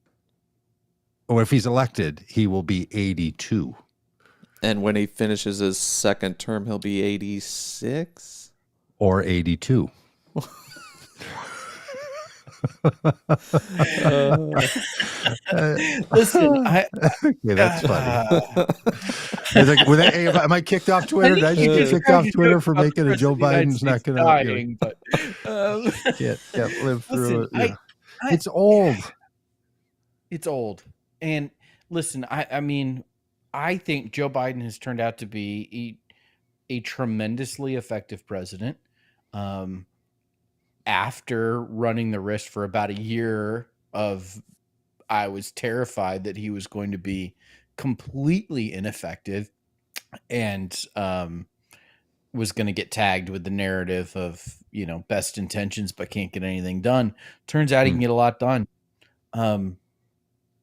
or if he's elected, he will be 82. And when he finishes his second term, he'll be 86 or 82. Listen, Okay, that's funny. Am I kicked off Twitter? Did I just get kicked off Twitter for making a Joe Biden's not going to dying, but can't live through it? listen, Yeah. It's old. It's old. And listen, I mean, I think Joe Biden has turned out to be a tremendously effective president. After running the risk for about a year of, I was terrified that he was going to be completely ineffective and was going to get tagged with the narrative of, best intentions but can't get anything done. Turns out he can get a lot done.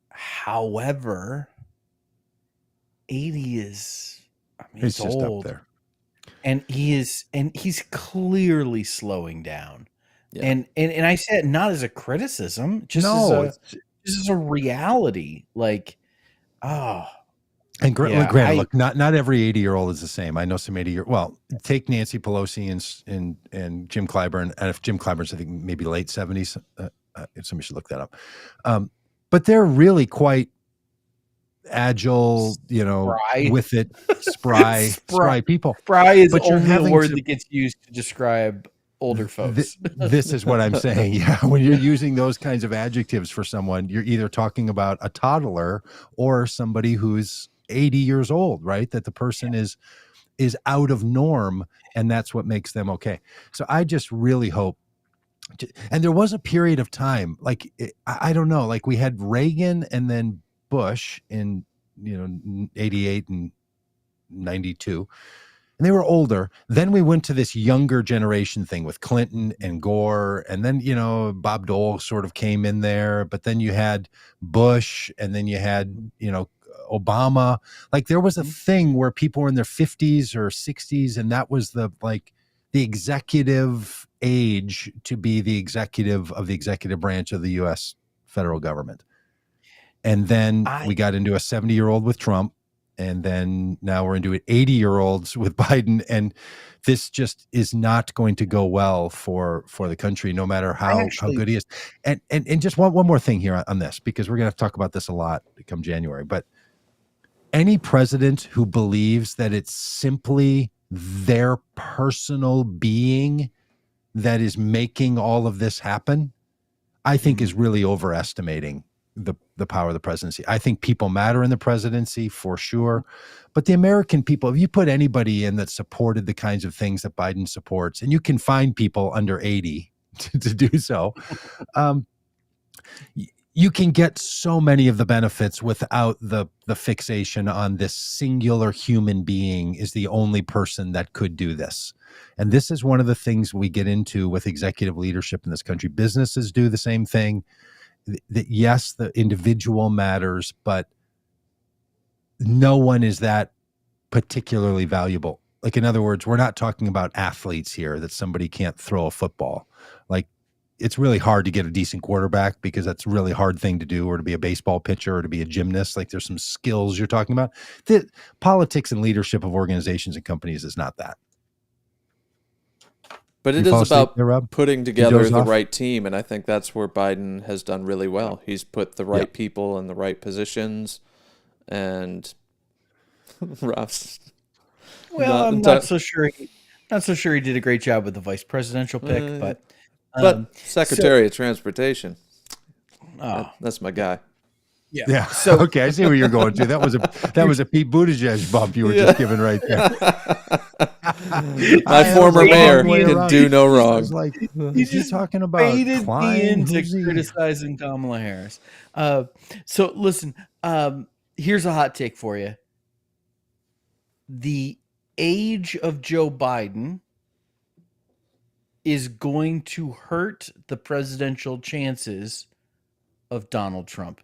However, 80 is, It's just old. up there. And he's clearly slowing down. Yeah. And I said not as a criticism, just as a reality. Like, and granted, look, not every 80-year-old is the same. I know some 80-year. Well, take Nancy Pelosi and Jim Clyburn, and if Jim Clyburn's, I think maybe late 70s. Somebody should look that up. But they're really quite agile, spry. With it, spry people. Spry is but only a word that gets used to describe older folks. This is what I'm saying. Yeah, when you're using those kinds of adjectives for someone, you're either talking about a toddler or somebody who's 80 years old, right? That the person is out of norm, and that's what makes them okay. So I just really hope. And there was a period of time, like I don't know, like we had Reagan and then Bush in 88 and 92. And they were older. Then we went to this younger generation thing with Clinton and Gore. And then, Bob Dole sort of came in there. But then you had Bush, and then you had, Obama. Like there was a thing where people were in their 50s or 60s. And that was the executive age to be the executive of the executive branch of the U.S. federal government. And then we got into a 70-year-old with Trump. And then now we're into 80-year-olds with Biden, and this just is not going to go well for the country, no matter how good he is. And just one more thing here on this, because we're going to have to talk about this a lot come January. But any president who believes that it's simply their personal being that is making all of this happen, I think is really overestimating the power of the presidency. I think people matter in the presidency for sure, but the American people, if you put anybody in that supported the kinds of things that Biden supports, and you can find people under 80 to do so, you can get so many of the benefits without the fixation on this singular human being is the only person that could do this. And this is one of the things we get into with executive leadership in this country. Businesses do the same thing. That yes, the individual matters, but no one is that particularly valuable. Like, in other words, we're not talking about athletes here, that somebody can't throw a football. Like, it's really hard to get a decent quarterback because that's a really hard thing to do, or to be a baseball pitcher, or to be a gymnast. Like, there's some skills you're talking about. The politics and leadership of organizations and companies is not that. But it You is fall asleep about there, Rob? putting together doze the off? right team, and I think that's where Biden has done really well. He's put the right people in the right positions, and Rob's Well, I'm not. not so sure he did a great job with the vice presidential pick, but Secretary of Transportation, oh, that's my guy. Yeah. So Okay, I see where you're going to. That was a Pete Buttigieg bump you were just giving right there. My former mayor way can around. do no I wrong. was like, he is he just talking about baited me Klein? into Who's he? criticizing Kamala Harris. So listen, here's a hot take for you. The age of Joe Biden is going to hurt the presidential chances of Donald Trump.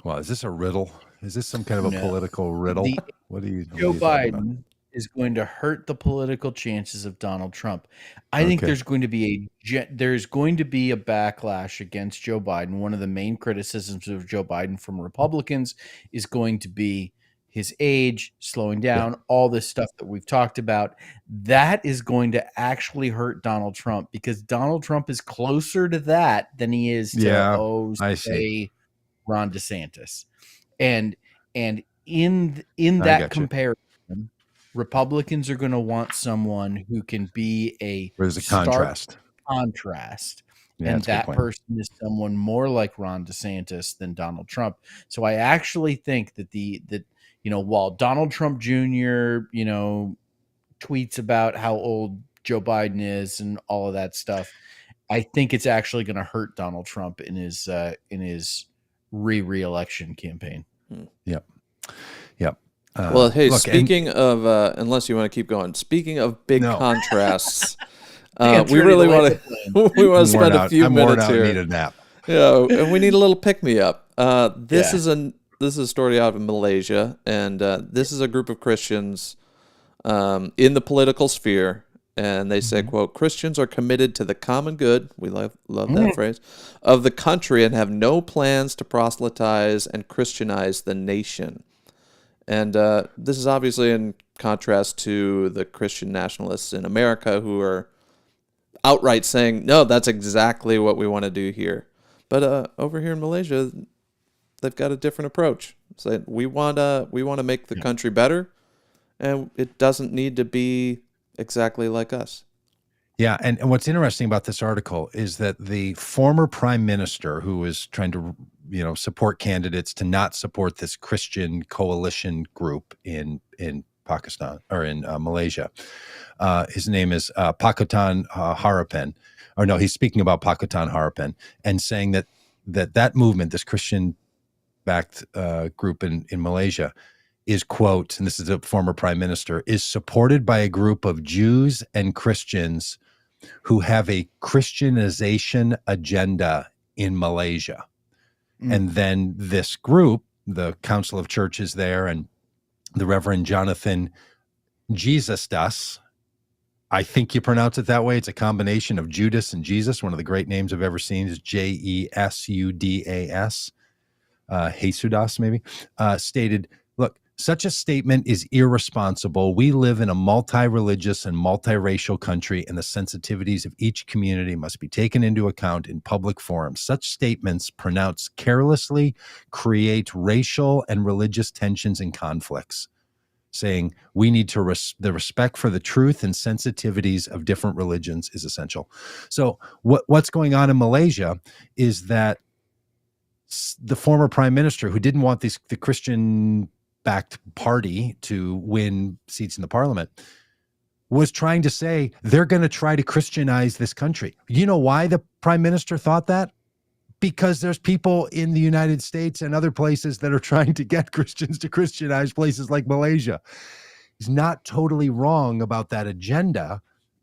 Well, is this a riddle? Is this some kind of a No. political riddle? What are you Joe talking about? Biden is going to hurt the political chances of Donald Trump. I think there's going to be a backlash against Joe Biden. One of the main criticisms of Joe Biden from Republicans is going to be his age, slowing down, all this stuff that we've talked about. That is going to actually hurt Donald Trump because Donald Trump is closer to that than he is to I say see. Ron DeSantis. And in that comparison, Republicans are going to want someone who can be a There's a stark contrast. Yeah, and that's a good that point. person is someone more like Ron DeSantis than Donald Trump. So I actually think that while Donald Trump Jr., tweets about how old Joe Biden is and all of that stuff, I think it's actually going to hurt Donald Trump in his re-election campaign. Yep. Well, hey, speaking of, unless you want to keep going, speaking of big contrasts, we really want to spend a few minutes here. Need a nap. Yeah, and we need a little pick me up. This is a story out of Malaysia, and this is a group of Christians in the political sphere, and they say, quote, Christians are committed to the common good, we love that phrase, of the country and have no plans to proselytize and Christianize the nation. And this is obviously in contrast to the Christian nationalists in America who are outright saying, no, that's exactly what we want to do here. But over here in Malaysia, they've got a different approach. So we want to make the country better, and it doesn't need to be exactly like us. Yeah, and what's interesting about this article is that the former prime minister who is trying to, support candidates to not support this Christian coalition group in Pakistan or in Malaysia, his name is Pakutan Harapan. Or no, he's speaking about Pakutan Harapan and saying that movement, this Christian-backed group in Malaysia, is, quote, and this is a former prime minister, is supported by a group of Jews and Christians who have a Christianization agenda in Malaysia. And then this group, the Council of Churches there, and the Reverend Jonathan Jesusdas, I think you pronounce it that way. It's a combination of Judas and Jesus. One of the great names I've ever seen is Jesudas, Jesudas maybe, stated, look, such a statement is irresponsible. We live in a multi-religious and multiracial country, and the sensitivities of each community must be taken into account in public forums. Such statements pronounced carelessly create racial and religious tensions and conflicts, saying we need to the respect for the truth and sensitivities of different religions is essential. So what's going on in Malaysia is that the former prime minister, who didn't want the Christian backed party to win seats in the parliament, was trying to say they're going to try to Christianize this country. You know why the prime minister thought that? Because there's people in the United States and other places that are trying to get Christians to Christianize places like Malaysia. He's not totally wrong about that agenda,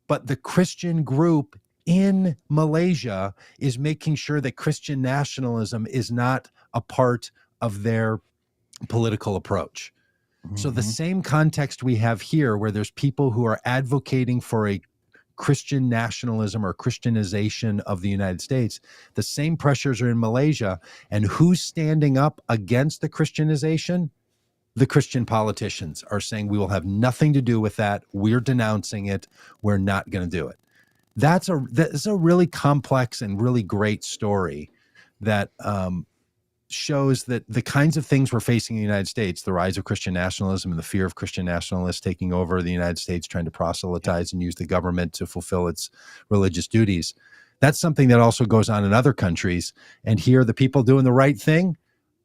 but the Christian group in Malaysia is making sure that Christian nationalism is not a part of their political approach. So the same context we have here, where there's people who are advocating for a Christian nationalism or Christianization of the United States, the same pressures are in Malaysia. And who's standing up against the Christianization? the Christian politicians are saying we will have nothing to do with that. We're denouncing it. We're not going to do it. That's a really complex and really great story that shows that the kinds of things we're facing in the United States, the rise of Christian nationalism and the fear of Christian nationalists taking over the United States, trying to proselytize and use the government to fulfill its religious duties. That's something that also goes on in other countries. And here, the people doing the right thing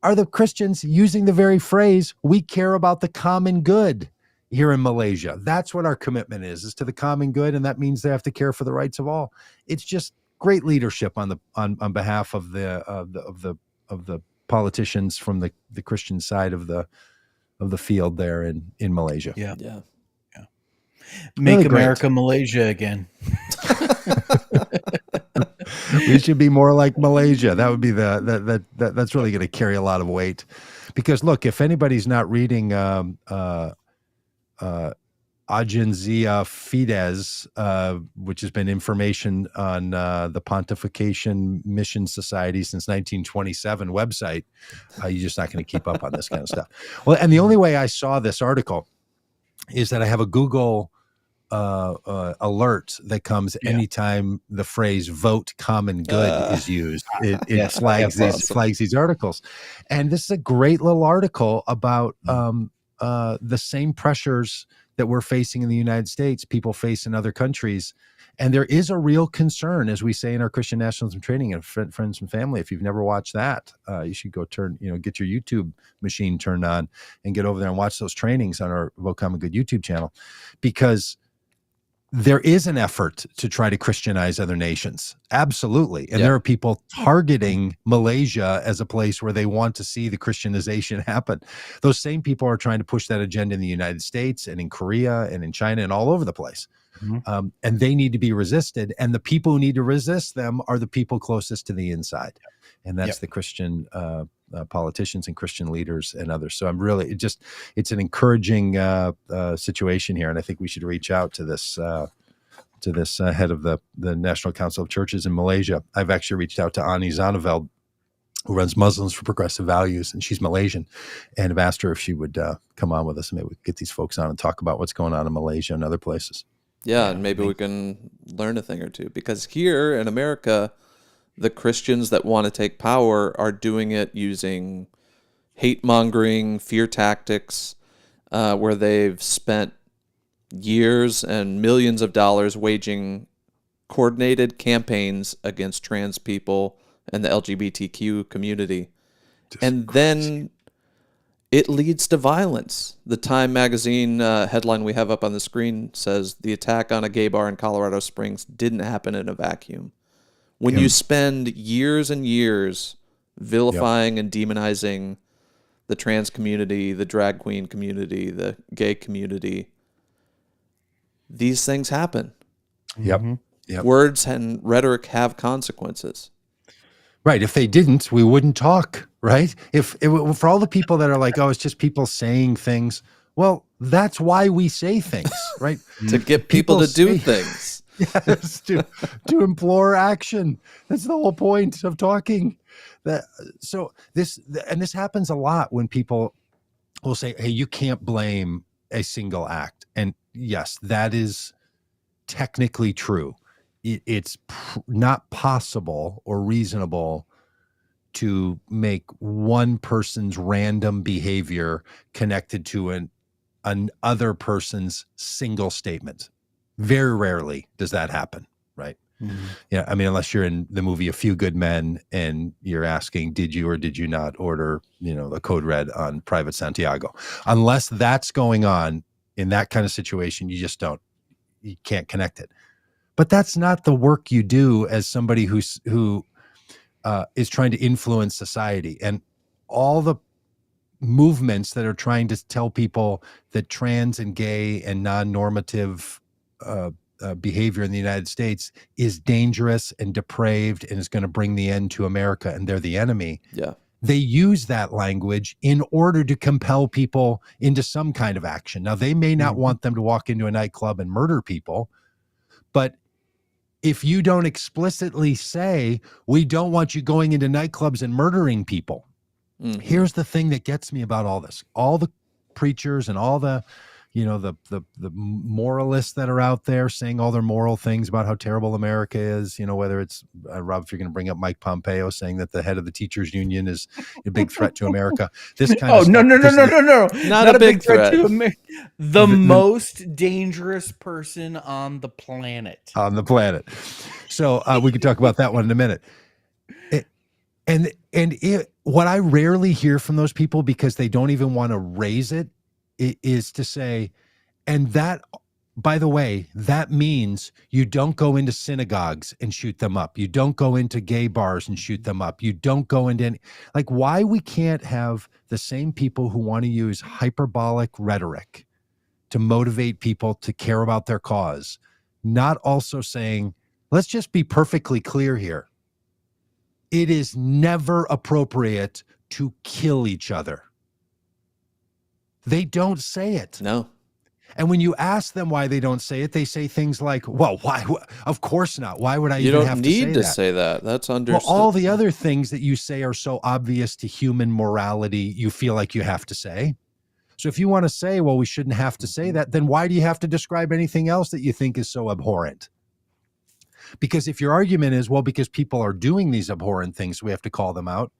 are the Christians using the very phrase, we care about the common good here in Malaysia. That's what our commitment is to the common good. And that means they have to care for the rights of all. It's just great leadership on behalf of the politicians from the Christian side of the field there in Malaysia. Yeah. Really Make great. America Malaysia again. We should be more like Malaysia. That would be that's really going to carry a lot of weight, because look, if anybody's not reading Agenzia Fides, which has been information on the Pontification Mission Society since 1927 website, you're just not going to keep up on this kind of stuff. Well, and the only way I saw this article is that I have a Google alert that comes anytime the phrase "vote common good" is used. It flags these articles, and this is a great little article about the same pressures that we're facing in the United States, people face in other countries. And there is a real concern, as we say in our Christian nationalism training and Friends and Family. If you've never watched that, you should go get your YouTube machine turned on and get over there and watch those trainings on our Vote Common Good YouTube channel, because there is an effort to try to Christianize other nations. Absolutely. And there are people targeting Malaysia as a place where they want to see the Christianization happen. Those same people are trying to push that agenda in the United States and in Korea and in China and all over the place. And they need to be resisted. And the people who need to resist them are the people closest to the inside. And that's the Christian politicians and Christian leaders and others. So I'm really, it's an encouraging situation here. And I think we should reach out to this head of the National Council of Churches in Malaysia. I've actually reached out to Ani Zaneveld, who runs Muslims for Progressive Values, and she's Malaysian, and have asked her if she would come on with us, and maybe we could get these folks on and talk about what's going on in Malaysia and other places. Yeah, and maybe we can learn a thing or two, because here in America, the Christians that want to take power are doing it using hate-mongering, fear tactics, where they've spent years and millions of dollars waging coordinated campaigns against trans people and the LGBTQ community. And then it leads to violence. The Time magazine headline we have up on the screen says, "The attack on a gay bar in Colorado Springs didn't happen in a vacuum." When you spend years and years vilifying and demonizing the trans community, the drag queen community, the gay community, these things happen. Words and rhetoric have consequences. Right. If they didn't, we wouldn't talk, right? For all the people that are like, oh, it's just people saying things. Well, that's why we say things, right? To get people to do things. Yes, to implore action. That's the whole point of talking. This happens a lot when people will say, hey, you can't blame a single act. And yes, that is technically true. It's not possible or reasonable to make one person's random behavior connected to an other person's single statement. Very rarely does that happen, right? Yeah, I mean, unless you're in the movie A Few Good Men and you're asking, did you or did you not order, a code red on Private Santiago? Unless that's going on in that kind of situation, you can't connect it. But that's not the work you do as somebody who is trying to influence society. And all the movements that are trying to tell people that trans and gay and non-normative behavior in the United States is dangerous and depraved and is going to bring the end to America and they're the enemy. Yeah. They use that language in order to compel people into some kind of action. Now, they may not want them to walk into a nightclub and murder people, but if you don't explicitly say, we don't want you going into nightclubs and murdering people, here's the thing that gets me about all this. All the preachers and all the, the moralists that are out there saying all their moral things about how terrible America is, whether it's Rob, if you're going to bring up Mike Pompeo saying that the head of the teachers union is a big threat to America, this kind of stuff. No. Not a big threat to America. The most dangerous person on the planet. So we could talk about that one in a minute. What I rarely hear from those people, because they don't even want to raise it, is to say, and that, by the way, that means you don't go into synagogues and shoot them up. You don't go into gay bars and shoot them up. You don't go into any, like, why we can't have the same people who want to use hyperbolic rhetoric to motivate people to care about their cause, not also saying, let's just be perfectly clear here. It is never appropriate to kill each other. They don't say it. No. And when you ask them why they don't say it, they say things like, well, why? Of course not. Why would I even have to say that? You don't need to say that. That's understood. Well, all the other things that you say are so obvious to human morality, you feel like you have to say. So if you want to say, well, we shouldn't have to say that, then why do you have to describe anything else that you think is so abhorrent? Because if your argument is, well, because people are doing these abhorrent things, we have to call them out,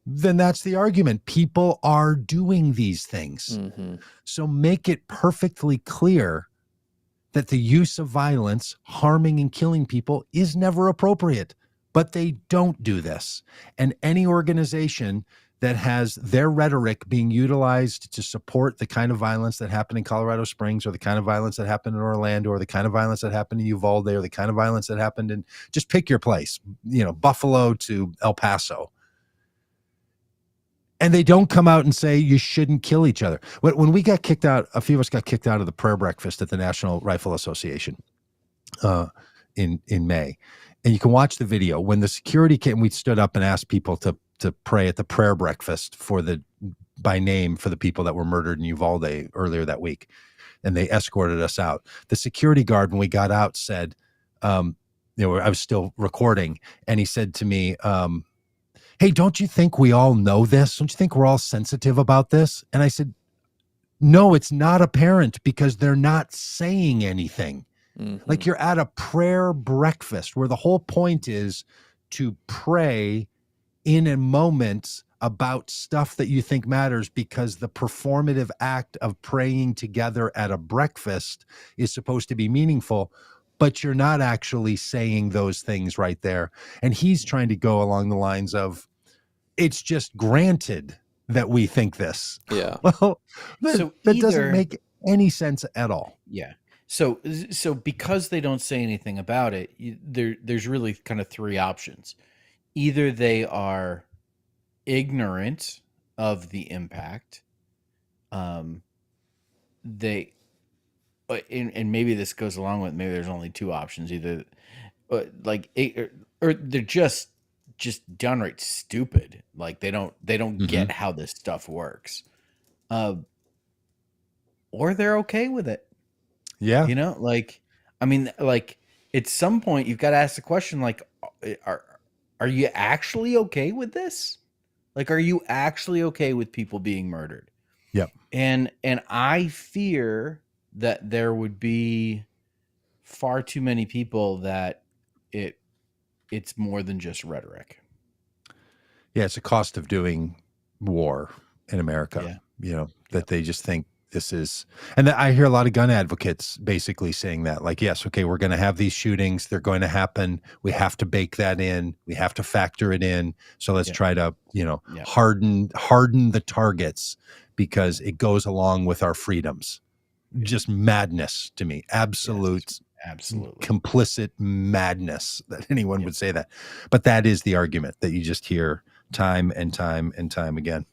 then that's the argument. People are doing these things. Mm-hmm. So make it perfectly clear that the use of violence, harming and killing people, is never appropriate. But they don't do this. And any organization that has their rhetoric being utilized to support the kind of violence that happened in Colorado Springs, or the kind of violence that happened in Orlando, or the kind of violence that happened in Uvalde, or the kind of violence that happened in, just pick your place, Buffalo to El Paso. And they don't come out and say you shouldn't kill each other. When we got kicked out, a few of us got kicked out of the prayer breakfast at the National Rifle Association in May. And you can watch the video. When the security came, we stood up and asked people to pray at the prayer breakfast by name for the people that were murdered in Uvalde earlier that week. And they escorted us out. The security guard, when we got out, said, I was still recording, and he said to me, hey, don't you think we all know this? Don't you think we're all sensitive about this? And I said, no, it's not apparent, because they're not saying anything. Mm-hmm. Like, you're at a prayer breakfast where the whole point is to pray in a moment about stuff that you think matters, because the performative act of praying together at a breakfast is supposed to be meaningful. But you're not actually saying those things right there. And he's trying to go along the lines of, it's just granted that we think this. Yeah. Well, that doesn't make any sense at all. Yeah. So because they don't say anything about it, there's really kind of three options. Either they are ignorant of the impact. And maybe this goes along with, maybe there's only two options, either or they're just downright stupid. Like they don't get how this stuff works. Or they're okay with it. Yeah. At some point you've got to ask the question, like, are you actually okay with this? Like, are you actually okay with people being murdered? Yep. And I fear that there would be far too many people that it's more than just rhetoric. Yeah, it's a cost of doing war in America. Yeah. They just think this is, and I hear a lot of gun advocates basically saying that, like, yes, okay, we're going to have these shootings. They're going to happen. We have to bake that in. We have to factor it in. So let's try to, harden the targets, because it goes along with our freedoms. Just madness to me. Absolutely complicit madness that anyone would say that. But that is the argument that you just hear time and time and time again.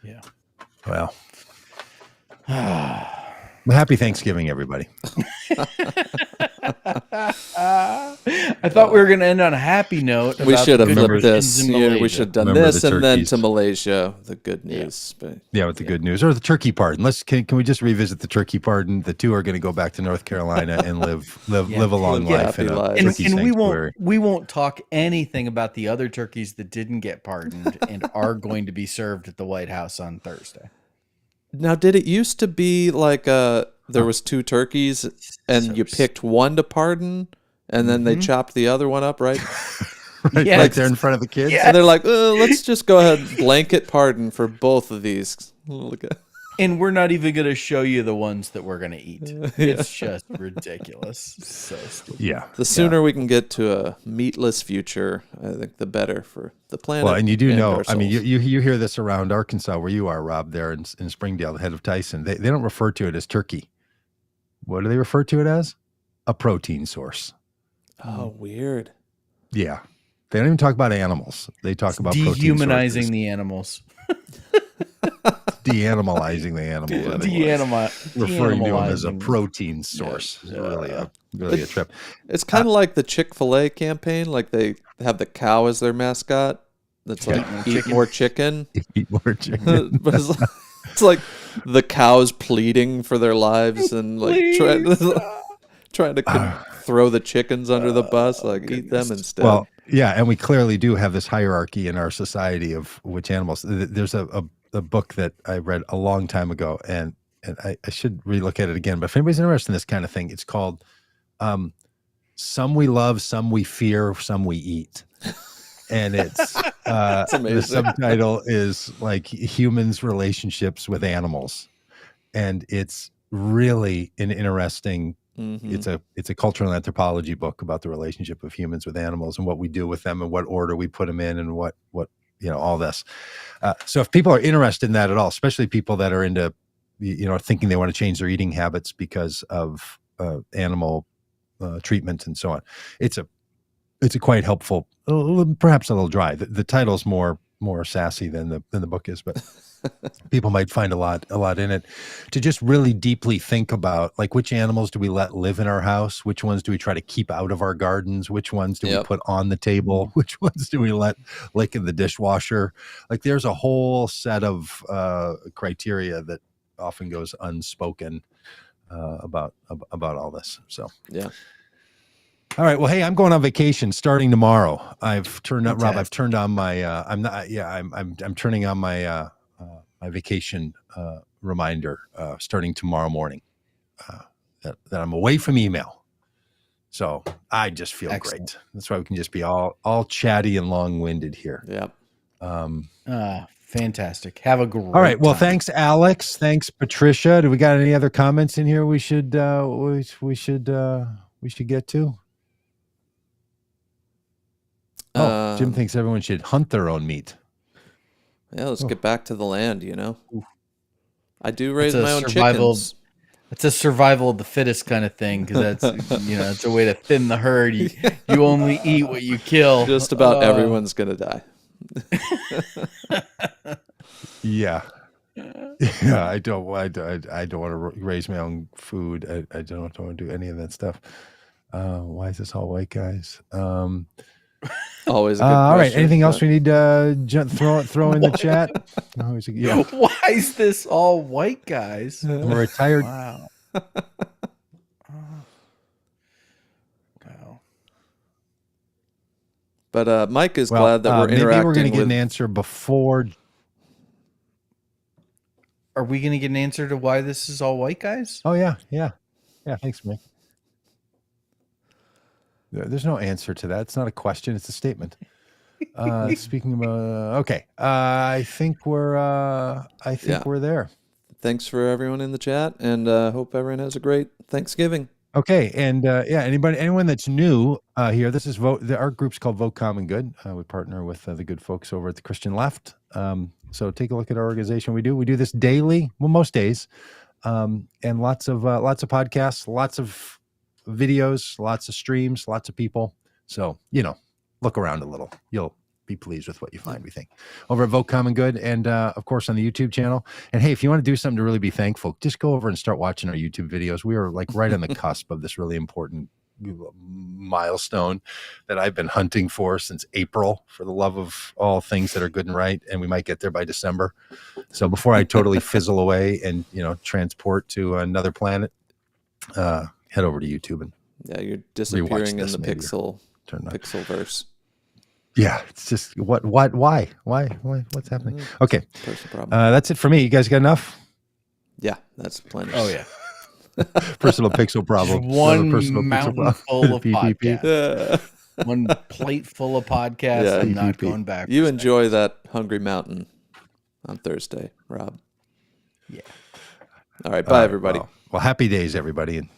Yeah. Well, happy Thanksgiving, everybody. I thought we were going to end on a happy note. We should have flipped this. We should have done this the and then turkeys. to Malaysia. The good news. With the good news, or the turkey pardon. Can we just revisit the turkey pardon? The two are going to go back to North Carolina and live a long life in a turkey sanctuary. we won't talk anything about the other turkeys that didn't get pardoned and are going to be served at the White House on Thursday. Now, did it used to be like there was 2 turkeys and So you picked one to pardon and then they chopped the other one up, right? Right, Yes. right there in front of the kids. Yeah. And they're like, let's just go ahead and blanket pardon for both of these. Look at And we're not even going to show you the ones that we're going to eat. It's just ridiculous. So stupid. Yeah. The sooner we can get to a meatless future, I think the better for the planet. Well, and you do know, our I mean, souls. you hear this around Arkansas where you are, Rob, there in Springdale, the head of Tyson. They don't refer to it as turkey. What do they refer to it as? A protein source. Oh, weird. Yeah. They don't even talk about animals. They talk about protein Dehumanizing sources. the animals. De-animalizing the animal. Referring to them as a deanimalizing. protein source. Is really a trip. It's kind of like the Chick-fil-A campaign. Like they have the cow as their mascot. That's like eat more chicken. Eat more chicken. But it's like the cows pleading for their lives and like trying to throw the chickens under the bus. Like eat them instead. Well, yeah, and we clearly do have this hierarchy in our society of which animals. There's a book that I read a long time ago, and I should relook at it again. But if anybody's interested in this kind of thing, it's called "Some We Love, Some We Fear, Some We Eat," and it's the subtitle is like humans' relationships with animals, and it's really an interesting. It's a cultural anthropology book about the relationship of humans with animals and what we do with them and what order we put them in and what all this. So if people are interested in that at all, especially people that are into thinking they want to change their eating habits because of animal treatment and so on, it's a quite helpful, perhaps a little dry. The title's more sassy than the book is, but people might find a lot in it to just really deeply think about, like, which animals do we let live in our house? Which ones do we try to keep out of our gardens? Which ones do we put on the table? Which ones do we let lick in the dishwasher? Like, there's a whole set of criteria that often goes unspoken about all this. So, yeah. All right. Well, hey, I'm going on vacation starting tomorrow. I've turned on Rob. I've turned on my. I'm turning on my my vacation reminder starting tomorrow morning. That I'm away from email, so I just feel great. That's why we can just be all chatty and long-winded here. Yeah. Fantastic. Have a great. All right. Well, time. thanks, Alex. Thanks, Patricia. Do we got any other comments in here we should get to? Oh, Jim thinks everyone should hunt their own meat. Yeah, let's get back to the land, I do raise my own chickens. It's a survival of the fittest kind of thing, because that's it's a way to thin the herd. You only eat what you kill. Just about everyone's gonna die. Yeah. Yeah, I don't want to raise my own food. I don't want to do any of that stuff. Why is this all white guys? Always a good all right. question, Anything else we need to throw in the chat? Yeah. Why is this all white guys? We're retired. Wow. Wow. But Mike is glad that we're interacting. Maybe we're going to get an answer before. Are we going to get an answer to why this is all white guys? Oh yeah. Thanks, Mike. There's no answer to that. It's not a question. It's a statement. Speaking of, okay. I think we're there. Thanks for everyone in the chat, and hope everyone has a great Thanksgiving. Okay, and anyone that's new here, this is our group's called Vote Common Good. We partner with the good folks over at the Christian Left. So take a look at our organization. We do this daily, well, most days, and lots of podcasts, lots of videos, lots of streams, lots of people. So, look around a little. You'll be pleased with what you find, we think. Over at Vote Common Good, and of course on the YouTube channel. And hey, if you want to do something to really be thankful, just go over and start watching our YouTube videos. We are like right on the cusp of this really important milestone that I've been hunting for since April, for the love of all things that are good and right, and we might get there by December. So before I totally fizzle away and transport to another planet, head over to YouTube and you're disappearing in the Pixelverse. Yeah, it's just why? What's happening? Okay, that's it for me. You guys got enough? Yeah, that's plenty. Oh yeah, Personal pixel problem. just one Personal pixel mountain problem. full of PPP. podcasts. One plate full of podcasts. Yeah. I'm not PPP. going back. You enjoy that Hungry Mountain on Thursday, Rob. Yeah. All right, All bye right, everybody. Well, happy days, everybody. And